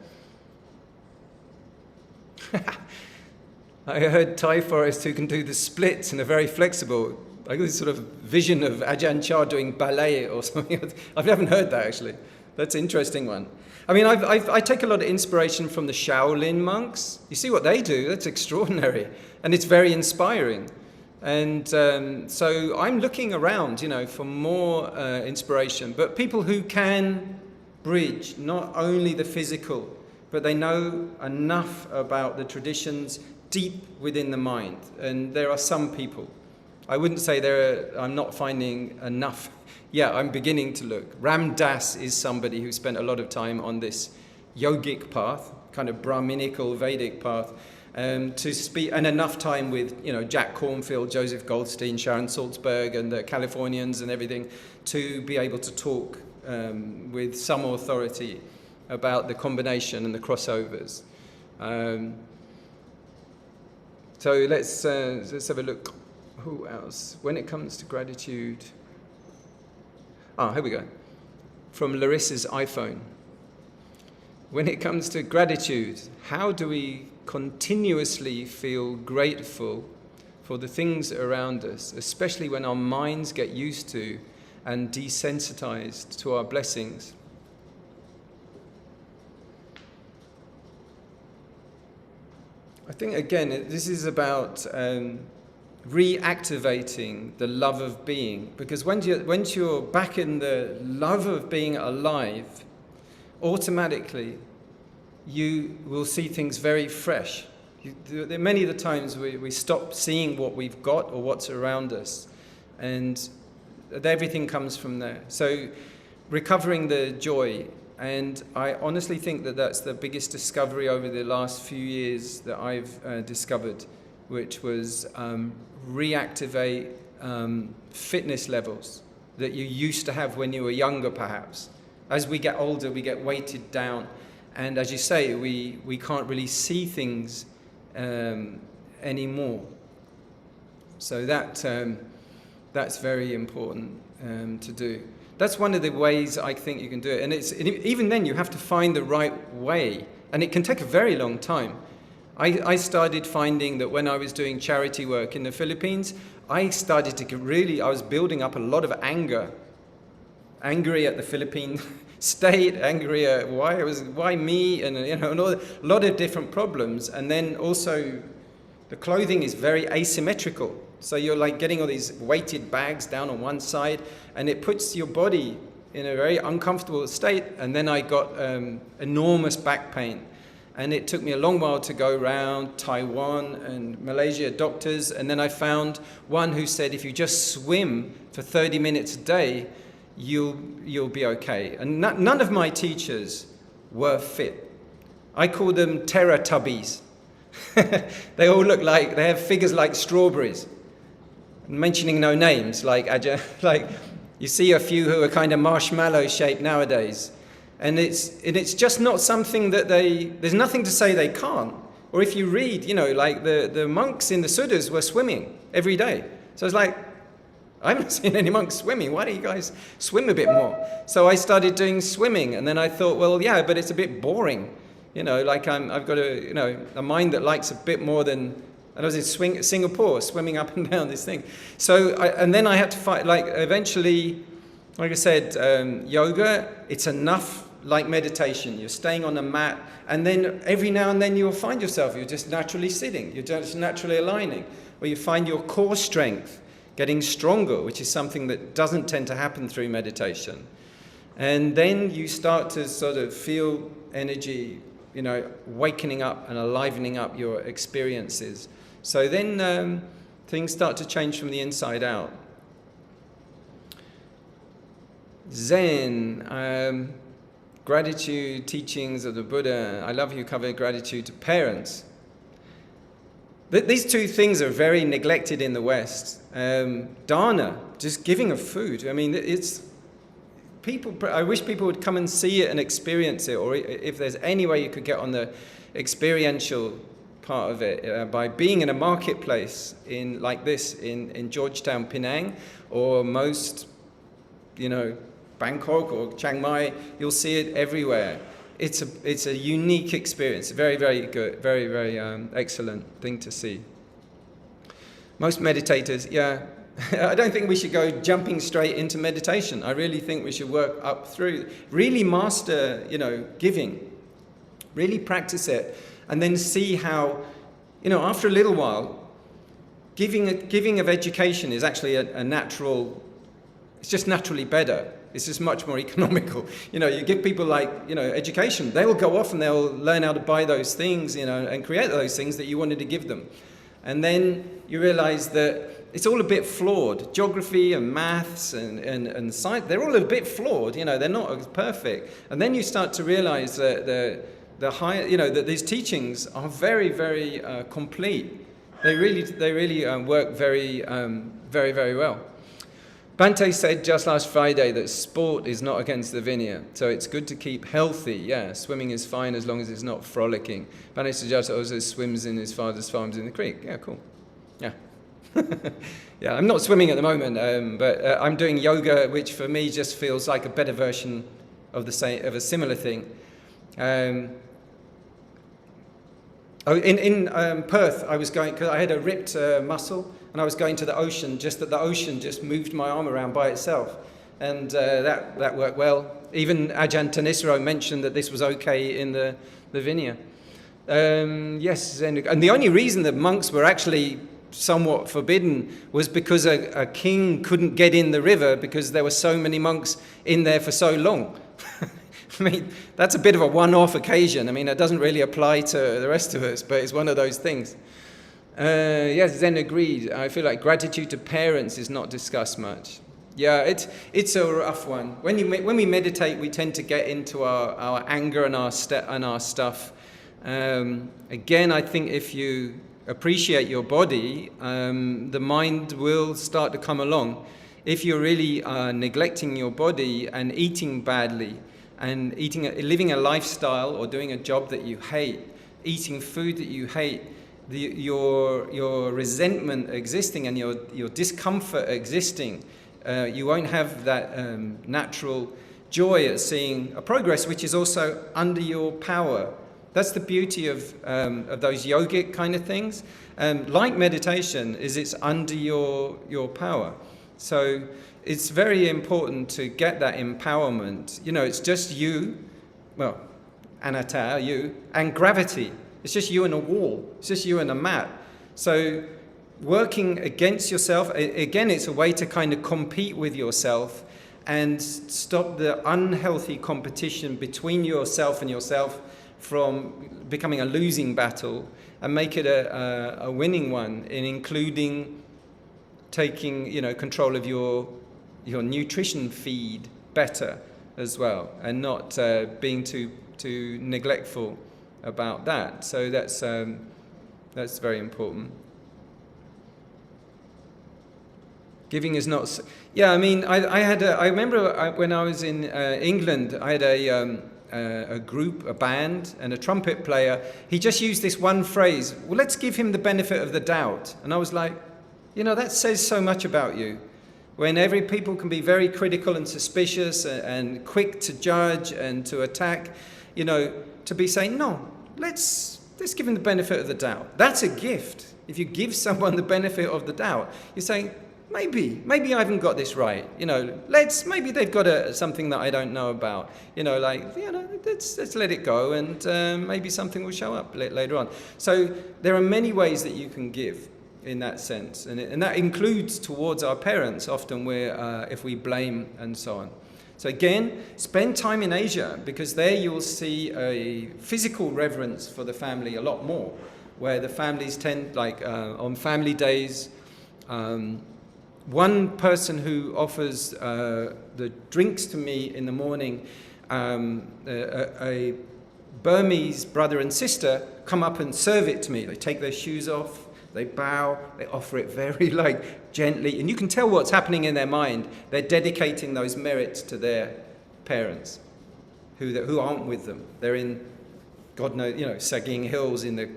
I heard Thai forests who can do the splits and are very flexible. I got this sort of vision of Ajahn Chah doing ballet or something. I haven't heard that, actually. That's an interesting one. I mean, I take a lot of inspiration from the Shaolin monks. You see what they do? That's extraordinary. And it's very inspiring. And so I'm looking around, for more inspiration. But people who can bridge not only the physical, but they know enough about the traditions deep within the mind. And there are some people. I wouldn't say I'm not finding enough. Yeah, I'm beginning to look. Ram Dass is somebody who spent a lot of time on this yogic path, kind of Brahminical Vedic path, to speak, and enough time with Jack Cornfield, Joseph Goldstein, Sharon Salzberg, and the Californians and everything, to be able to talk with some authority about the combination and the crossovers. So let's have a look. Who else? When it comes to gratitude. Here we go. From Larissa's iPhone. When it comes to gratitude, how do we continuously feel grateful for the things around us, especially when our minds get used to and desensitized to our blessings? I think, again, this is about reactivating the love of being, because once you're back in the love of being alive, automatically you will see things very fresh. Many of the times we stop seeing what we've got or what's around us, and everything comes from there. So recovering the joy, and I honestly think that that's the biggest discovery over the last few years that I've discovered, which was reactivate fitness levels that you used to have when you were younger, perhaps. As we get older, we get weighted down. And as you say, we can't really see things anymore. So that's very important to do. That's one of the ways I think you can do it. And even then, you have to find the right way. And it can take a very long time. I started finding that when I was doing charity work in the Philippines, I started to I was building up a lot of anger. Angry at the Philippine state, angry at why me, and a lot of different problems. And then also the clothing is very asymmetrical. So you're like getting all these weighted bags down on one side, and it puts your body in a very uncomfortable state. And then I got enormous back pain. And it took me a long while to go around Taiwan and Malaysia doctors. And then I found one who said, if you just swim for 30 minutes a day, you'll be okay. And none of my teachers were fit. I call them Teletubbies. They all look like, they have figures like strawberries. Mentioning no names, like you see a few who are kind of marshmallow shaped nowadays. And it's just not something that there's nothing to say they can't. Or if you read, like the monks in the suttas were swimming every day. So it's like, I haven't seen any monks swimming. Why don't you guys swim a bit more? So I started doing swimming, and then I thought, well, yeah, but it's a bit boring. Like I've got a mind that likes a bit more than. And I was in Singapore, swimming up and down this thing. And then I had to fight. Like eventually, like I said, yoga. It's enough. Like meditation, you're staying on a mat, and then every now and then you'll find yourself, you're just naturally sitting, you're just naturally aligning, or you find your core strength getting stronger, which is something that doesn't tend to happen through meditation. And then you start to sort of feel energy, wakening up and alivening up your experiences. So then things start to change from the inside out. Zen. Gratitude, teachings of the Buddha. I love you cover gratitude to parents. These two things are very neglected in the West. Dharma, just giving of food. I mean, I wish people would come and see it and experience it, or if there's any way you could get on the experiential part of it, by being in a marketplace like this in Georgetown, Penang, or most, Bangkok or Chiang Mai, you'll see it everywhere. It's a unique experience. Very, very good. Very, very excellent thing to see. Most meditators, I don't think we should go jumping straight into meditation. I really think we should work up through, really master, giving, really practice it, and then see how, after a little while, giving of education is actually a natural. It's just naturally better. It's just much more economical. You give people education. They will go off and they'll learn how to buy those things, and create those things that you wanted to give them. And then you realize that it's all a bit flawed. Geography and maths and science, they're all a bit flawed. They're not perfect. And then you start to realize that that these teachings are very, very complete. They really work very, very, very well. Bhante said just last Friday that sport is not against the Vinaya, so it's good to keep healthy. Yeah, swimming is fine as long as it's not frolicking. Bhante Sujata also swims in his father's farms in the creek. Yeah, cool. Yeah. Yeah, I'm not swimming at the moment, but I'm doing yoga, which for me just feels like a better version of a similar thing. In Perth, I was going, because I had a ripped muscle, and I was going to the ocean, just that the ocean just moved my arm around by itself. And that worked well. Even Ajahn Tanisaro mentioned that this was okay in the Vinaya. Yes, and the only reason that monks were actually somewhat forbidden was because a king couldn't get in the river because there were so many monks in there for so long. I mean, that's a bit of a one-off occasion. I mean, it doesn't really apply to the rest of us, but it's one of those things. Yes, Zen agreed. I feel like gratitude to parents is not discussed much. Yeah, it's a rough one. When we meditate, we tend to get into our anger and our stuff. Again, I think if you appreciate your body, the mind will start to come along. If you're really neglecting your body and eating badly, and living a lifestyle or doing a job that you hate, eating food that you hate, your resentment existing and your discomfort existing, you won't have that natural joy at seeing a progress which is also under your power. That's the beauty of those yogic kind of things. Like meditation, it's under your power. So it's very important to get that empowerment. It's just you, anatta, you, and gravity. It's just you and a wall. It's just you and a mat. So working against yourself, again, it's a way to kind of compete with yourself and stop the unhealthy competition between yourself and yourself from becoming a losing battle and make it a winning one, in including taking, control of your nutrition feed better as well, and not being too neglectful about that. So that's very important. Giving is not. Yeah, I mean, I remember when I was in England, I had a group, a band, and a trumpet player. He just used this one phrase. Well, let's give him the benefit of the doubt. And I was like, that says so much about you. When people can be very critical and suspicious and quick to judge and to attack, to be saying, no, let's give him the benefit of the doubt. That's a gift. If you give someone the benefit of the doubt, you're saying, maybe I haven't got this right. Maybe they've got something that I don't know about. Let's let it go, and maybe something will show up later on. So there are many ways that you can give in that sense, and that includes towards our parents. Often if we blame and so on. So again, spend time in Asia, because there you will see a physical reverence for the family a lot more, where the families tend, on family days. One person who offers the drinks to me in the morning, a Burmese brother and sister come up and serve it to me. They take their shoes off, they bow, they offer it very gently, and you can tell what's happening in their mind. They're dedicating those merits to their parents, who aren't with them. They're in, God knows, Sagging Hills in the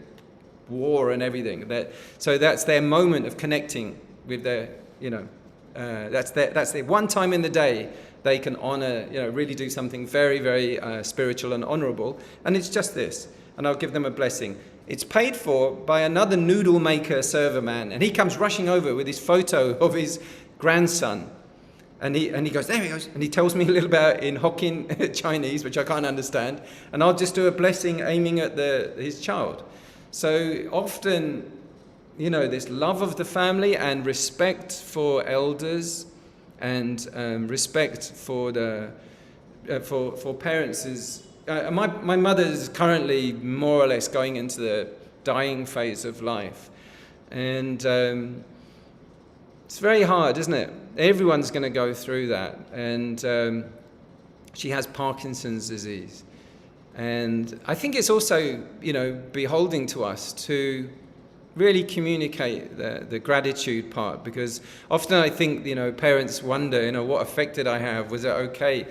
war and everything. So that's their moment of connecting with their. That's the one time in the day they can honor, really do something very, very spiritual and honorable. And it's just this. And I'll give them a blessing. It's paid for by another noodle maker server man. And he comes rushing over with his photo of his grandson. And he goes, there he goes. And he tells me a little bit in Hokkien Chinese, which I can't understand. And I'll just do a blessing aiming at his child. So often, this love of the family and respect for elders and respect for for parents is. My mother is currently more or less going into the dying phase of life, and it's very hard, isn't it? Everyone's going to go through that, and she has Parkinson's disease, and I think it's also beholding to us to really communicate the gratitude part, because often I think parents wonder what effect did I have, was it okay?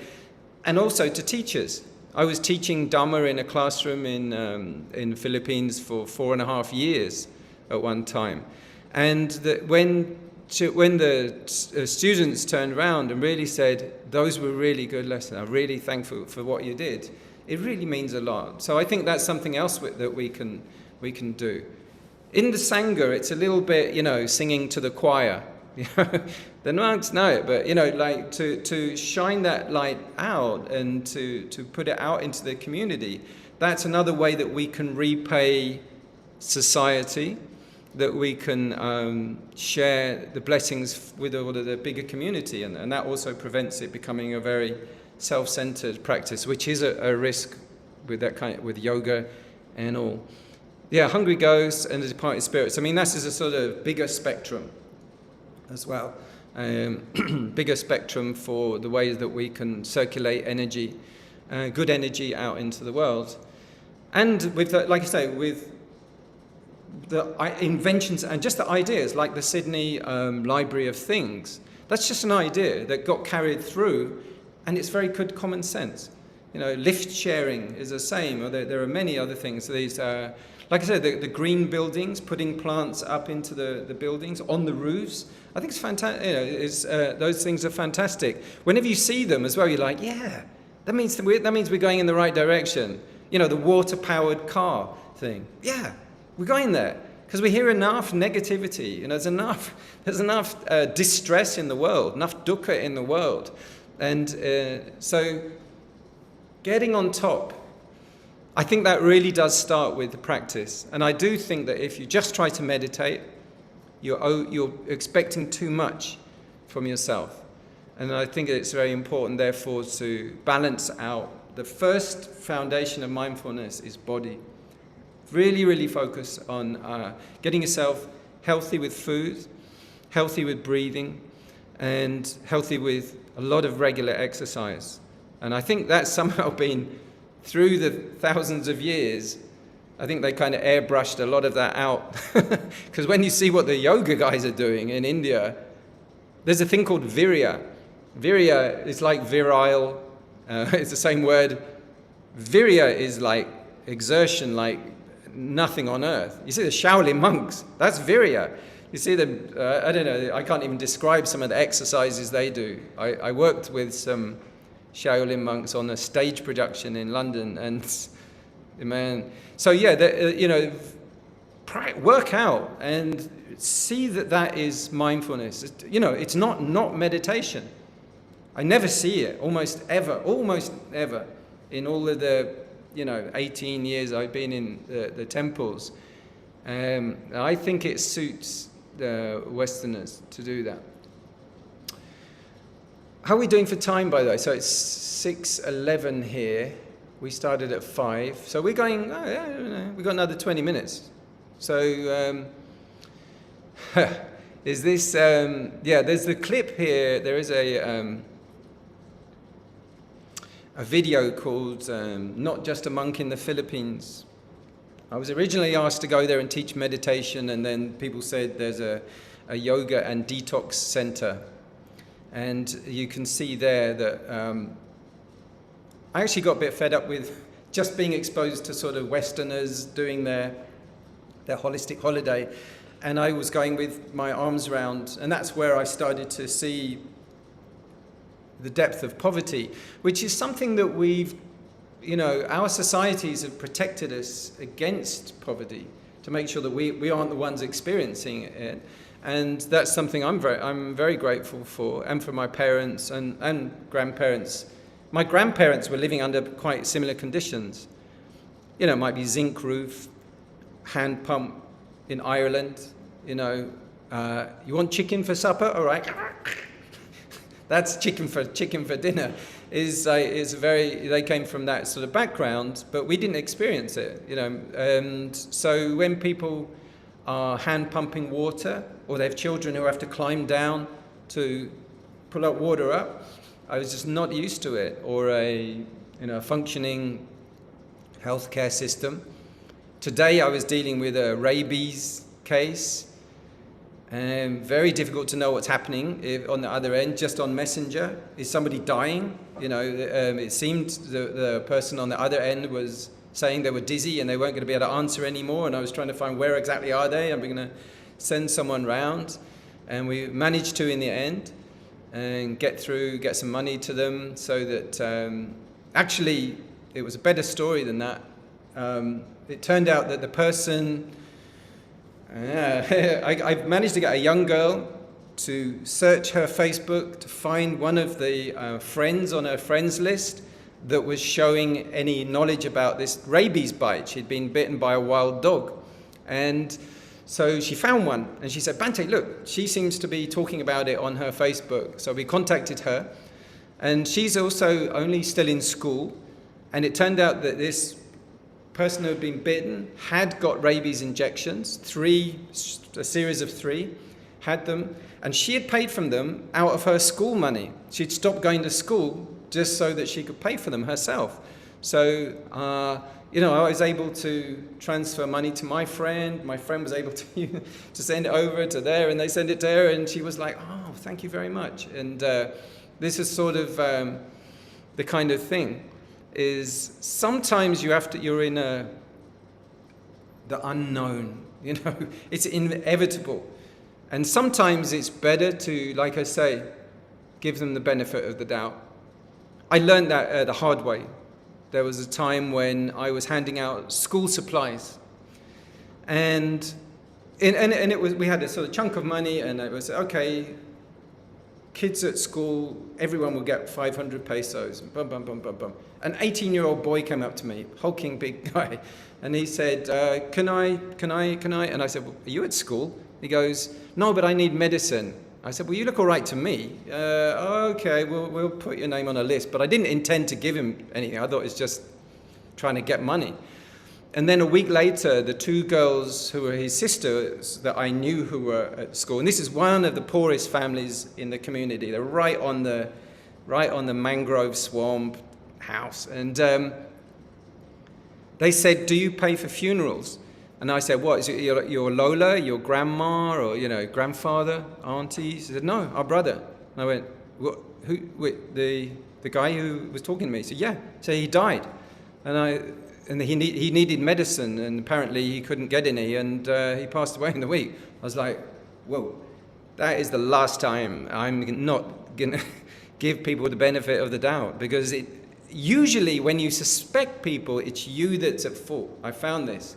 And also to teachers. I was teaching Dharma in a classroom in Philippines for 4.5 years at one time, and when the students turned around and really said, those were really good lessons, I'm really thankful for what you did, it really means a lot. So I think that's something else that we can do. In the Sangha, it's a little bit, singing to the choir. The monks know it, but, to shine that light out and to put it out into the community, that's another way that we can repay society, that we can share the blessings with all of the bigger community, and that also prevents it becoming a very self-centered practice, which is a risk with that with yoga and all. Yeah, hungry ghosts and the departed spirits. I mean, that is a sort of bigger spectrum as well. Bigger spectrum for the ways that we can circulate energy, good energy out into the world. And with, like I say, with the inventions and just the ideas, like the Sydney Library of Things. That's just an idea that got carried through, and it's very good common sense. Lift sharing is the same, or there are many other things. These like I said, the green buildings, putting plants up into the buildings, on the roofs. I think it's fantastic. Those things are fantastic. Whenever you see them as well, you're like, yeah, that means we're going in the right direction. The water-powered car thing. Yeah, we're going there. Because we hear enough negativity. There's enough distress in the world, enough dukkha in the world. And so getting on top, I think that really does start with the practice. And I do think that if you just try to meditate, you're expecting too much from yourself. And I think it's very important, therefore, to balance out the first foundation of mindfulness is body. Really, really focus on getting yourself healthy with food, healthy with breathing, and healthy with a lot of regular exercise. And I think that's somehow been, through the thousands of years, I think they kind of airbrushed a lot of that out. Because when you see what the yoga guys are doing in India, there's a thing called virya. Virya is like virile. It's the same word. Virya is like exertion, like nothing on earth. You see the Shaolin monks, that's virya. You see them, I don't know, I can't even describe some of the exercises they do. I worked with some Shaolin monks on a stage production in London, and man, so yeah, work out and see that is mindfulness. It's not meditation. I never see it, almost ever, in all of the 18 years I've been in the temples. I think it suits the Westerners to do that. How are we doing for time, by the way? So it's 6:11 here. We started at 5. So we're going, we've got another 20 minutes. So is this, there's the clip here. There is a video called Not Just a Monk in the Philippines. I was originally asked to go there and teach meditation, and then people said there's a yoga and detox center. And you can see there that I actually got a bit fed up with just being exposed to sort of Westerners doing their holistic holiday. And I was going with my arms around, and that's where I started to see the depth of poverty, which is something that our societies have protected us against poverty to make sure that we aren't the ones experiencing it. And that's something I'm very grateful for, and for my parents and grandparents. My grandparents were living under quite similar conditions. It might be zinc roof, hand pump in Ireland. You want chicken for supper? All right. That's chicken for dinner. They came from that sort of background, but we didn't experience it, And so when people are hand pumping water, or they have children who have to climb down to pull up water up, I was just not used to it, or a functioning healthcare system. Today I was dealing with a rabies case. Very difficult to know what's happening on the other end, just on Messenger. Is somebody dying? It seemed the person on the other end was saying they were dizzy and they weren't going to be able to answer anymore, and I was trying to find where exactly are they, and we're going to send someone round. And we managed to, in the end, and get some money to them, so that actually it was a better story than that. It turned out that the person... I managed to get a young girl to search her Facebook to find one of the friends on her friends list that was showing any knowledge about this rabies bite. She'd been bitten by a wild dog. And so she found one, and she said, Bhante, look, she seems to be talking about it on her Facebook. So we contacted her, and she's also only still in school. And it turned out that this person who had been bitten had got rabies injections, a series of 3, had them, and she had paid for them out of her school money. She'd stopped going to school just so that she could pay for them herself. So, I was able to transfer money to my friend. My friend was able to send it over to there, and they sent it to her, and she was like, oh, thank you very much. And this is sort of the kind of thing. Is sometimes you're in the unknown, it's inevitable. And sometimes it's better to, like I say, give them the benefit of the doubt. I learned that the hard way. There was a time when I was handing out school supplies, and it was, we had a sort of chunk of money, and it was, okay, kids at school, everyone will get 500 pesos, and bum, bum, bum, bum, bum. An 18-year-old boy came up to me, hulking big guy, and he said, can I? And I said, well, are you at school? He goes, no, but I need medicine. I said, well, you look all right to me. Okay, we'll put your name on a list. But I didn't intend to give him anything. I thought it was just trying to get money. And then a week later, the two girls who were his sisters that I knew who were at school, and this is one of the poorest families in the community. They're right on the mangrove swamp house. And they said, do you pay for funerals? And I said, what, is it your Lola, your grandma, or, grandfather, auntie? She said, no, our brother. And I went, what, who, wait, the guy who was talking to me? He said, yeah. So he died. And he needed medicine, and apparently he couldn't get any, and he passed away in the week. I was like, whoa, that is the last time I'm not going to give people the benefit of the doubt, because usually when you suspect people, it's you that's at fault. I found this.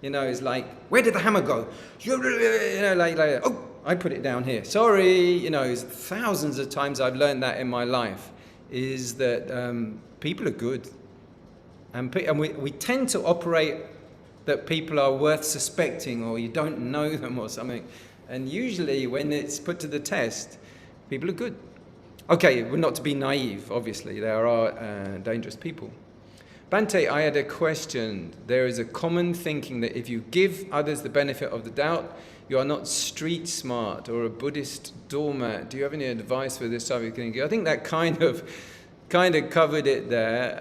It's like, where did the hammer go? Oh, I put it down here. Sorry. Thousands of times I've learned that in my life, is that people are good. And we tend to operate that people are worth suspecting, or you don't know them or something. And usually when it's put to the test, people are good. Okay, we're not to be naive, obviously. There are dangerous people. Bhante, I had a question. There is a common thinking that if you give others the benefit of the doubt, you are not street smart or a Buddhist doormat. Do you have any advice for this type of thing? I think that kind of covered it there.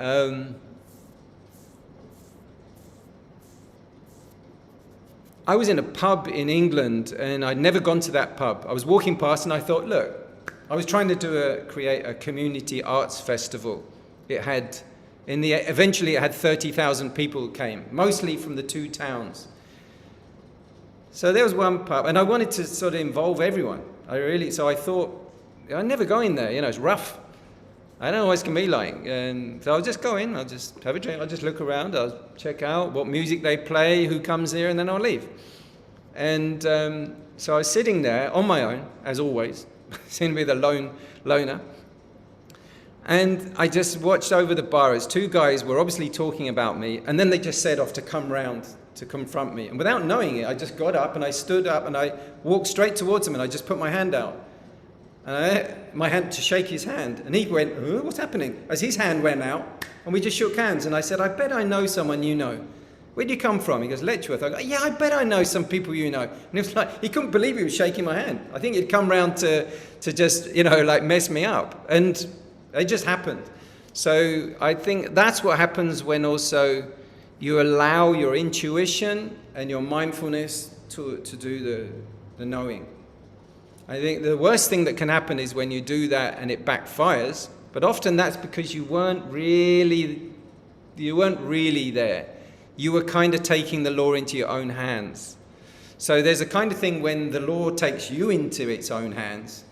I was in a pub in England, and I'd never gone to that pub. I was walking past, and I thought, look, I was trying to create a community arts festival. Eventually it had 30,000 people came, mostly from the two towns. So there was one pub, and I wanted to sort of involve everyone. So I thought, I'll never go in there, it's rough. I don't know what it's going to be like. And so I'll just go in, I'll just have a drink, I'll just look around, I'll check out what music they play, who comes here, and then I'll leave. And so I was sitting there on my own, as always, seemed to be the loner. And I just watched over the bar as two guys were obviously talking about me, and then they just set off to come round to confront me. And without knowing it, I just got up and I stood up and I walked straight towards him, and I just put my hand out. And my hand to shake his hand. And he went, what's happening? As his hand went out, and we just shook hands. And I said, I bet I know someone you know. Where do you come from? He goes, Letchworth. I go, yeah, I bet I know some people you know. And it was like, he couldn't believe he was shaking my hand. I think he'd come round to just, mess me up. And it just happened. So I think that's what happens when also you allow your intuition and your mindfulness to do the knowing. I think the worst thing that can happen is when you do that and it backfires. But often that's because you weren't really there. You were kind of taking the law into your own hands. So there's a kind of thing when the law takes you into its own hands,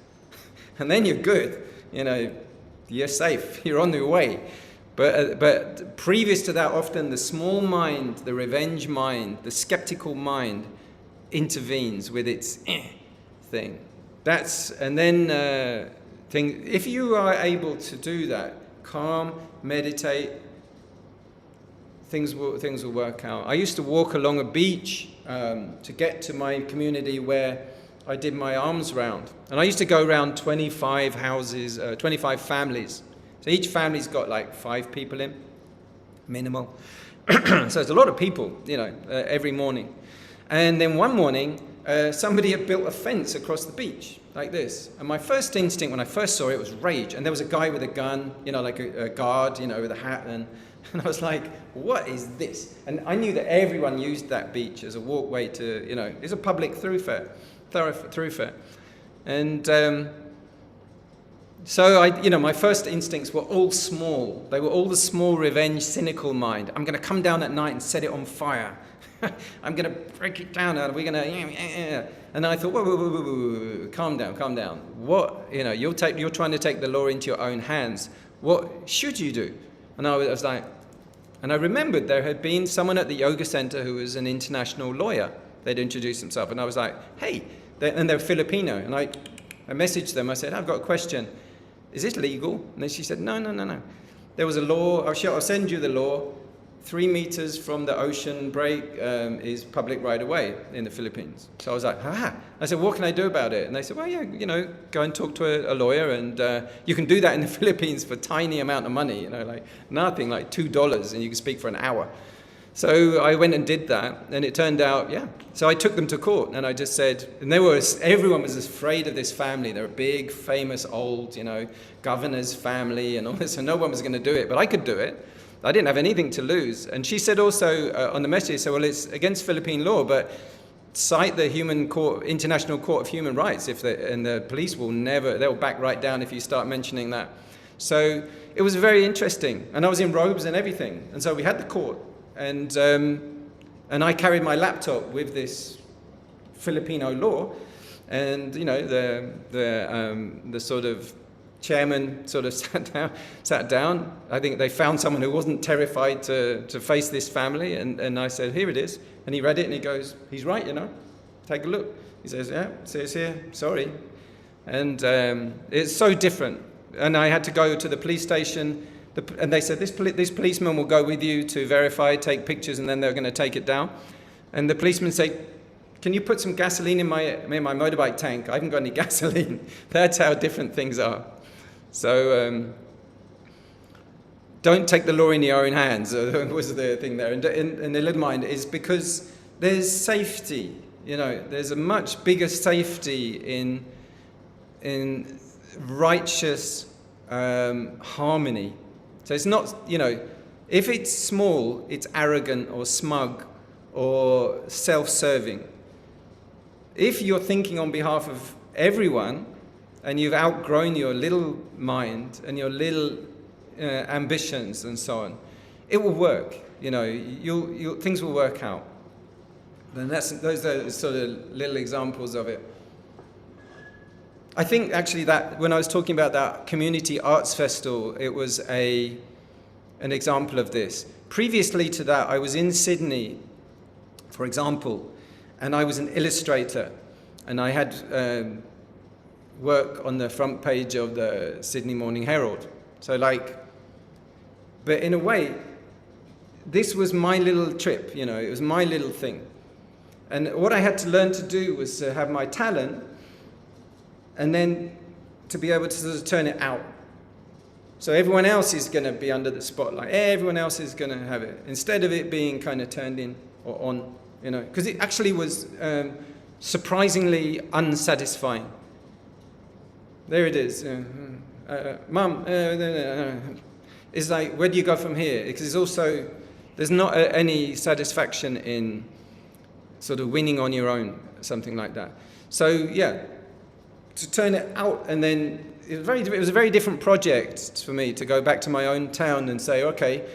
and then you're good. You're safe. You're on your way. But previous to that, often the small mind, the revenge mind, the skeptical mind intervenes with its thing. If you are able to do that, calm, meditate, things will work out. I used to walk along a beach to get to my community where I did my alms round. And I used to go around 25 houses, 25 families. So each family's got like 5 people in, minimal. So it's a lot of people, every morning. And then one morning, somebody had built a fence across the beach, like this. And my first instinct when I first saw it was rage. And there was a guy with a gun, like a guard, with a hat. And I was like, what is this? And I knew that everyone used that beach as a walkway to, it's a public thoroughfare. And so my first instincts were all small. They were all the small revenge, cynical mind. I'm going to come down at night and set it on fire. I'm going to break it down. And we're going to, and I thought, whoa, calm down. What, you're trying to take the law into your own hands. What should you do? And I was like, and I remembered there had been someone at the yoga center who was an international lawyer. They'd introduced themselves, and I was like, hey, and they're Filipino. And I messaged them. I said, I've got a question. Is this legal? And then she said, no. There was a law. I'll send you the law. 3 meters from the ocean break is public right of way in the Philippines. So I was like, I said, what can I do about it? And they said, well, yeah, go and talk to a lawyer, and you can do that in the Philippines for a tiny amount of money, like nothing, like $2, and you can speak for an hour. So I went and did that, and it turned out, yeah. So I took them to court, and I just said, and everyone was afraid of this family. They're a big, famous, old, governor's family and all this, so no one was going to do it, but I could do it. I didn't have anything to lose. And she said also on the message, well, it's against Philippine law, but cite the International Court of Human Rights, and the police they'll back right down if you start mentioning that. So it was very interesting, and I was in robes and everything, and so we had the court. And I carried my laptop with this Filipino law, and the sort of chairman sort of sat down. I think they found someone who wasn't terrified to face this family, and I said, here it is. And he read it and he goes, he's right, take a look. He says, yeah, it says here, sorry. And it's so different. And I had to go to the police station. And they said, this policeman will go with you to verify, take pictures, and then they're going to take it down. And the policeman said, can you put some gasoline in my motorbike tank? I haven't got any gasoline. That's how different things are. So don't take the law in your own hands, was the thing there. And the little mind is because there's safety. There's a much bigger safety in righteous harmony. So it's not, if it's small, it's arrogant or smug or self-serving. If you're thinking on behalf of everyone and you've outgrown your little mind and your little ambitions and so on, it will work. Things will work out. And those are sort of little examples of it. I think actually that when I was talking about that community arts festival, it was an example of this. Previously to that, I was in Sydney, for example, and I was an illustrator, and I had work on the front page of the Sydney Morning Herald. So but in a way, this was my little trip, it was my little thing. And what I had to learn to do was to have my talent, and then to be able to sort of turn it out. So everyone else is going to be under the spotlight. Everyone else is going to have it. Instead of it being kind of turned in or on, because it actually was surprisingly unsatisfying. There it is. Mum, it's like, where do you go from here? Because there's not any satisfaction in sort of winning on your own, something like that. So, yeah. To turn it out, and then it was a very different project for me to go back to my own town and say, okay,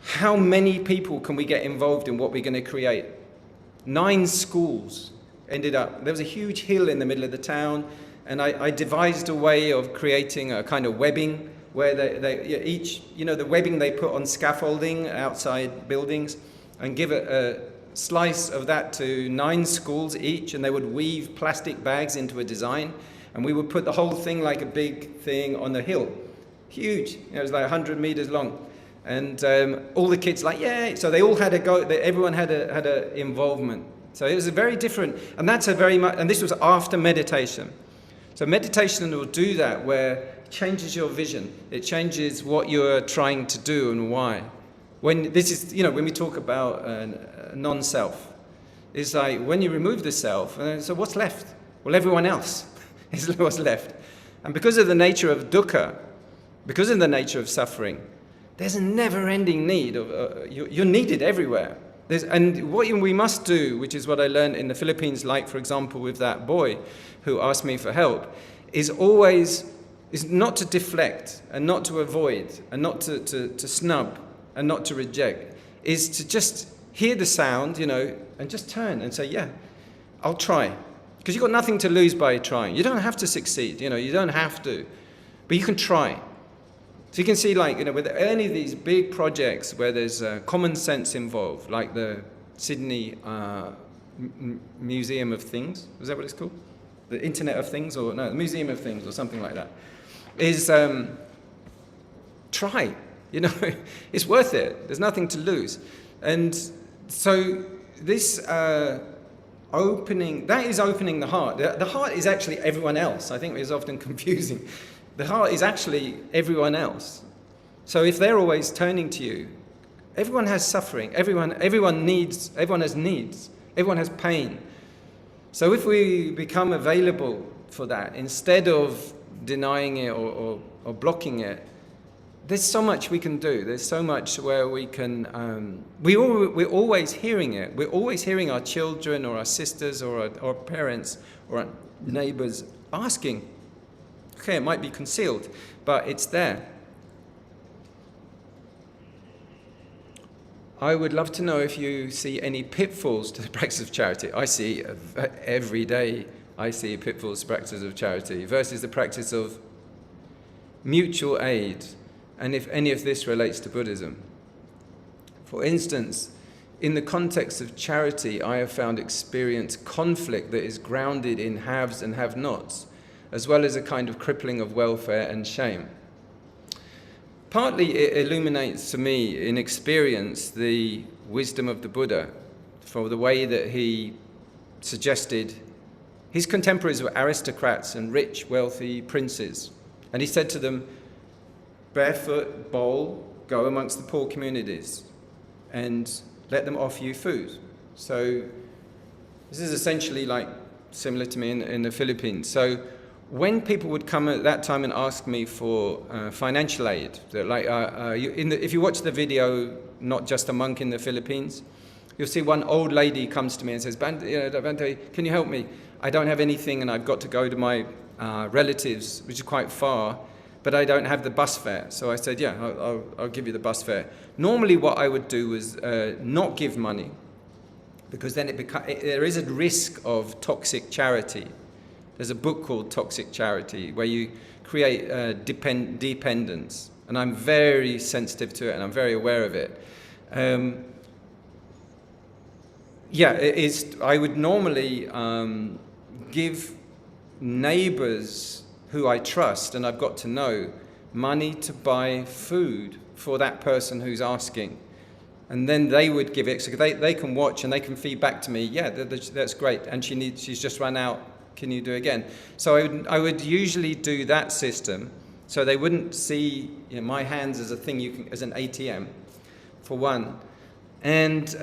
how many people can we get involved in what we're going to create? 9 schools ended up. There was a huge hill in the middle of the town, and I devised a way of creating a kind of webbing where they each, the webbing they put on scaffolding outside buildings, and give it a slice of that to 9 schools each, and they would weave plastic bags into a design, and we would put the whole thing like a big thing on the hill. Huge. It was like 100 meters long. And all the kids yeah. So they all had a go. Everyone had a involvement. So it was a very different, and and this was after meditation. So meditation will do that, where it changes your vision. It changes what you're trying to do and why. When this is, when we talk about non-self, it's like when you remove the self, so what's left? Well, everyone else is what's left. And because of the nature of dukkha, because of the nature of suffering, there's a never-ending need of you're needed everywhere. And what we must do, which is what I learned in the Philippines, like for example with that boy who asked me for help, is not to deflect and not to avoid and not to snub and not to reject, is to just hear the sound, and just turn and say, yeah, I'll try. Because you've got nothing to lose by trying. You don't have to succeed, you don't have to. But you can try. So you can see, with any of these big projects where there's common sense involved, like the Sydney Museum of Things, is that what it's called? The Internet of Things, the Museum of Things, or something like that, is try. You know, it's worth it. There's nothing to lose. And so this opening, that is opening the heart. The heart is actually everyone else. I think it's often confusing. The heart is actually everyone else. So if they're always turning to you, everyone has suffering. Everyone has needs. Everyone has pain. So if we become available for that, instead of denying it or blocking it, there's so much we can do. There's so much where we can, we're always hearing it. We're always hearing our children or our sisters or our parents or our neighbors asking. Okay, it might be concealed, but it's there. I would love to know if you see any pitfalls to the practice of charity. I see every day, I see pitfalls to the practice of charity versus the practice of mutual aid, and if any of this relates to Buddhism. For instance, in the context of charity, I have found experience conflict that is grounded in haves and have-nots, as well as a kind of crippling of welfare and shame. Partly it illuminates to me in experience the wisdom of the Buddha for the way that he suggested his contemporaries were aristocrats and rich, wealthy princes. And he said to them, barefoot, bowl, go amongst the poor communities and let them offer you food. So this is essentially like similar to me in the Philippines. So when people would come at that time and ask me for financial aid, like if you watch the video, Not Just a Monk in the Philippines, you'll see one old lady comes to me and says, Bhante, can you help me? I don't have anything and I've got to go to my relatives, which is quite far, but I don't have the bus fare. So I said, yeah, I'll give you the bus fare. Normally what I would do was not give money, because then there is a risk of toxic charity. There's a book called Toxic Charity where you create dependence, and I'm very sensitive to it and I'm very aware of it. I would normally give neighbors who I trust and I've got to know money to buy food for that person who's asking. And then they would give it, so they can watch and they can feed back to me, yeah, that's great, and she's just run out, can you do it again? So I would usually do that system, so they wouldn't see my hands as a thing as an ATM, for one. And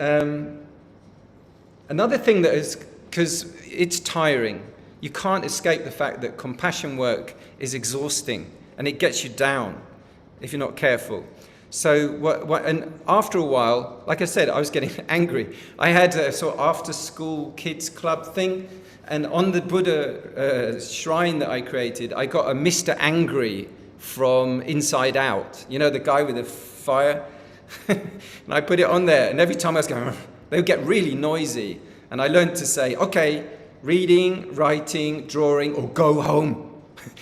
another thing that is, because it's tiring, you can't escape the fact that compassion work is exhausting and it gets you down if you're not careful. So and after a while, like I said, I was getting angry. I had a sort of after-school kids club thing, and on the Buddha shrine that I created, I got a Mr. Angry from Inside Out. You know, the guy with the fire? And I put it on there, and every time I was going, they would get really noisy. And I learned to say, okay, reading, writing, drawing, or go home.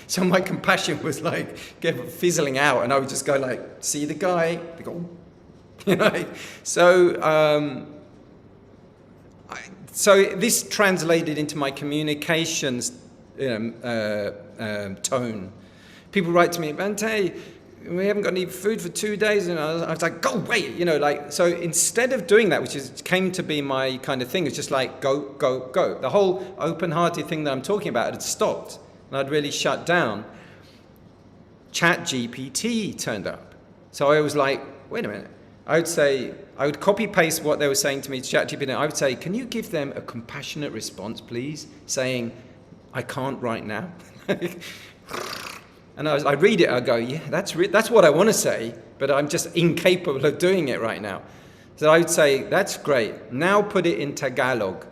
So my compassion was like fizzling out, and I would just go like, see the guy, they go, So this translated into my communications tone. People write to me, Bhante, we haven't got any food for 2 days, and I was like, go away, so instead of doing that, which came to be my kind of thing, it's just like, go, go, go. The whole open-hearted thing that I'm talking about had stopped, and I'd really shut down. ChatGPT turned up. So I was like, wait a minute. I would copy-paste what they were saying to me to ChatGPT. I would say, can you give them a compassionate response, please? Saying, I can't right now. And I read it, I go, yeah, that's what I want to say, but I'm just incapable of doing it right now. So I would say, that's great. Now put it in Tagalog.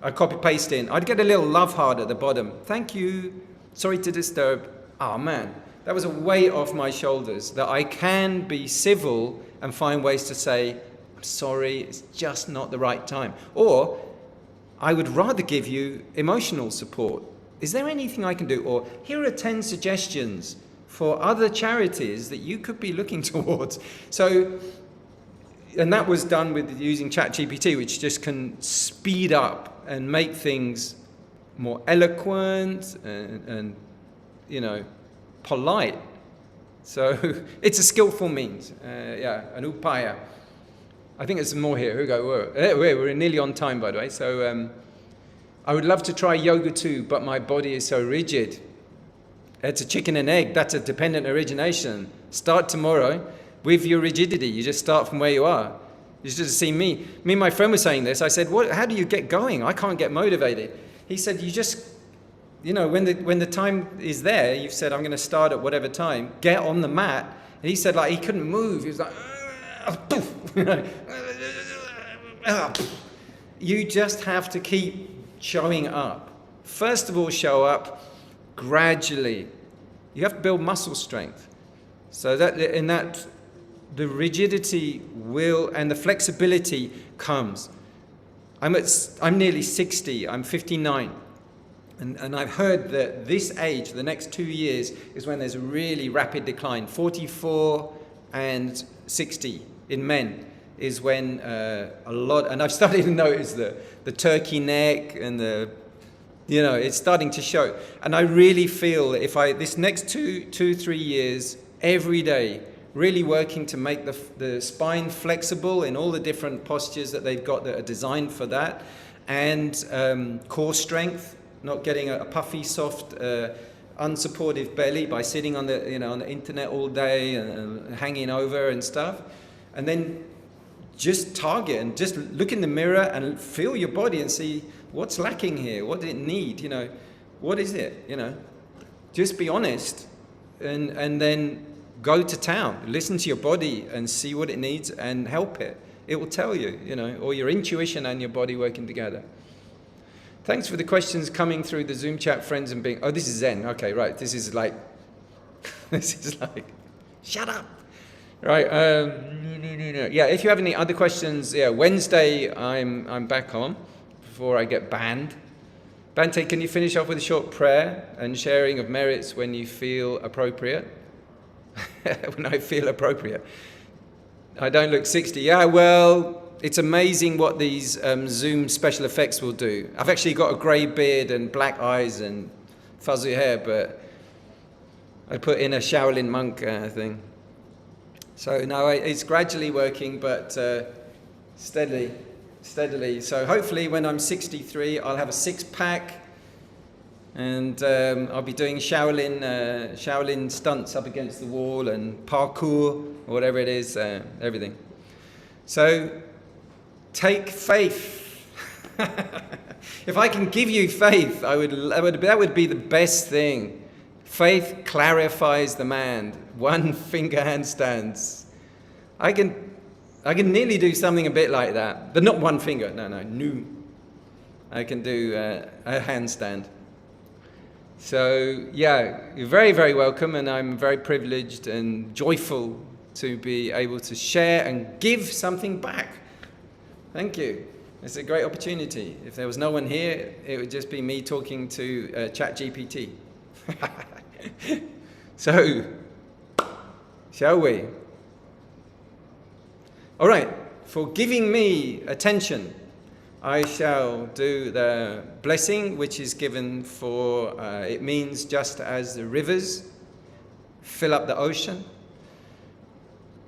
I'd copy-paste in. I'd get a little love heart at the bottom. Thank you. Sorry to disturb. Oh, man. That was a weight off my shoulders, that I can be civil and find ways to say, I'm sorry, it's just not the right time. Or I would rather give you emotional support. Is there anything I can do? Or here are 10 suggestions for other charities that you could be looking towards. So, and that was done with using ChatGPT, which just can speed up and make things more eloquent and polite. So it's a skillful means. An upaya. I think there's some more here. We're nearly on time, by the way. So I would love to try yoga too, but my body is so rigid. It's a chicken and egg. That's a dependent origination. Start tomorrow with your rigidity. You just start from where you are. You just see me. Me and my friend were saying this. I said, how do you get going? I can't get motivated. He said, you just, when the time is there, you've said, I'm going to start at whatever time, get on the mat. And he said, like, he couldn't move. He was like, you just have to keep showing up. First of all, show up gradually. You have to build muscle strength. So the rigidity will and the flexibility comes. I'm nearly 60. I'm 59. And I've heard that this age, the next 2 years, is when there's a really rapid decline. 44 and 60 in men is when a lot, and I've started to notice the turkey neck and it's starting to show. And I really feel that if this next 3 years, every day, really working to make the spine flexible in all the different postures that they've got that are designed for that, and core strength, not getting a puffy, soft, unsupportive belly by sitting on the internet all day and hanging over and stuff, and then just target and just look in the mirror and feel your body and see what's lacking here, what does it need, what is it, just be honest, and then go to town, listen to your body and see what it needs and help it. It will tell you, or your intuition and your body working together. Thanks for the questions coming through the Zoom chat, friends, and being, this is Zen. Okay, right. This is like, shut up. Right. Yeah, if you have any other questions, Wednesday I'm back on before I get banned. Bante, can you finish off with a short prayer and sharing of merits when you feel appropriate? When I feel appropriate. I don't look 60. Yeah, well, it's amazing what these Zoom special effects will do. I've actually got a grey beard and black eyes and fuzzy hair, but I put in a Shaolin monk thing. So no, it's gradually working, but steadily. So hopefully when I'm 63, I'll have a six-pack, and I'll be doing Shaolin stunts up against the wall and parkour, or whatever it is, everything. So take faith. If I can give you faith, that would be the best thing. Faith clarifies the mind. One finger handstands. I can nearly do something a bit like that, but not one finger. No. I can do a handstand. So yeah, you're very, very welcome, and I'm very privileged and joyful to be able to share and give something back. Thank you. It's a great opportunity. If there was no one here, it would just be me talking to ChatGPT. So, shall we? All right, for giving me attention, I shall do the blessing, which is given for, it means just as the rivers fill up the ocean,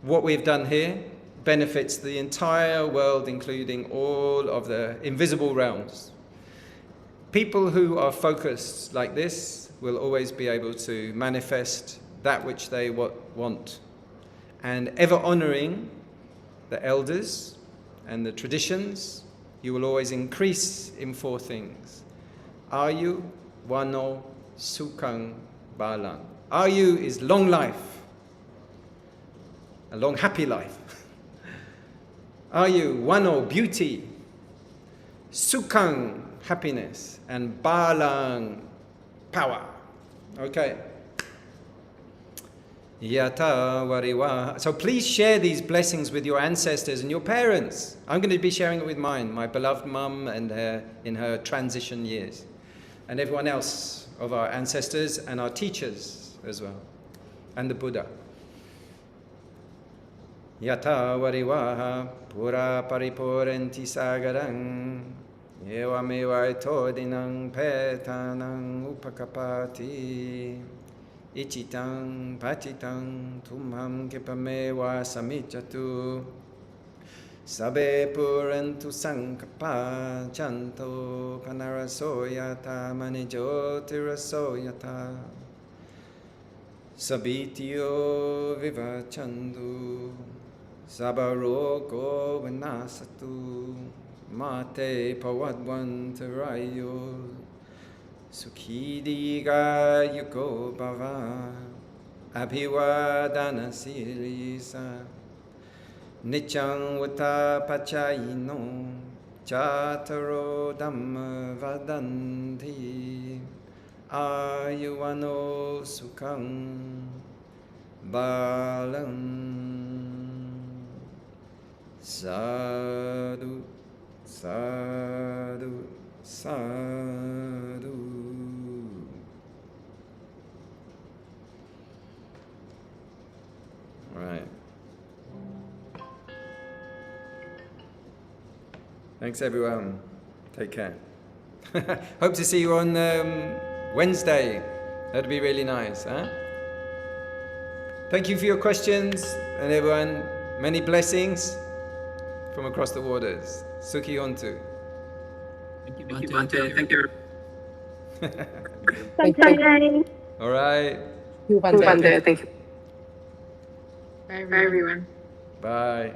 what we've done here benefits the entire world, including all of the invisible realms. People who are focused like this will always be able to manifest that which they want. And ever honoring the elders and the traditions, you will always increase in four things. Ayu, wano, sukang, balang. Ayu is long life, a long happy life. Ayu, wano, beauty, sukang, happiness, and balang, power. Okay. Yata wariwa. So please share these blessings with your ancestors and your parents. I'm going to be sharing it with mine, my beloved mum and in her transition years, and everyone else of our ancestors and our teachers as well, and the Buddha. Yata wariwaha pura paripurenti sagarang eva meva etodinang petanang upakapati Ichitang Patitang Tumham Kipameva Samijatu Sabe Purantu Sankapa Chanto Panarasoyata Manijotirasoyata Sabitio Vivachandu Sabarogo Vinasatu Mate Pawadwantarayo Sukhidiga Yuko Bhava Abhiwadana Silisa Nichang Vata Pachayino Chataro Dhamma Vadanti Ayuvano Sukhang Balam Sadhu Sadhu Sadhu. All right. Thanks everyone. Take care. Hope to see you on Wednesday. That'd be really nice, huh? Thank you for your questions, and everyone, many blessings from across the waters. Sukhi Ontu. Thank you, Bhante. Thank you. Thank you. All right. Bhante. Thank you. Bye, Bye, everyone. Bye.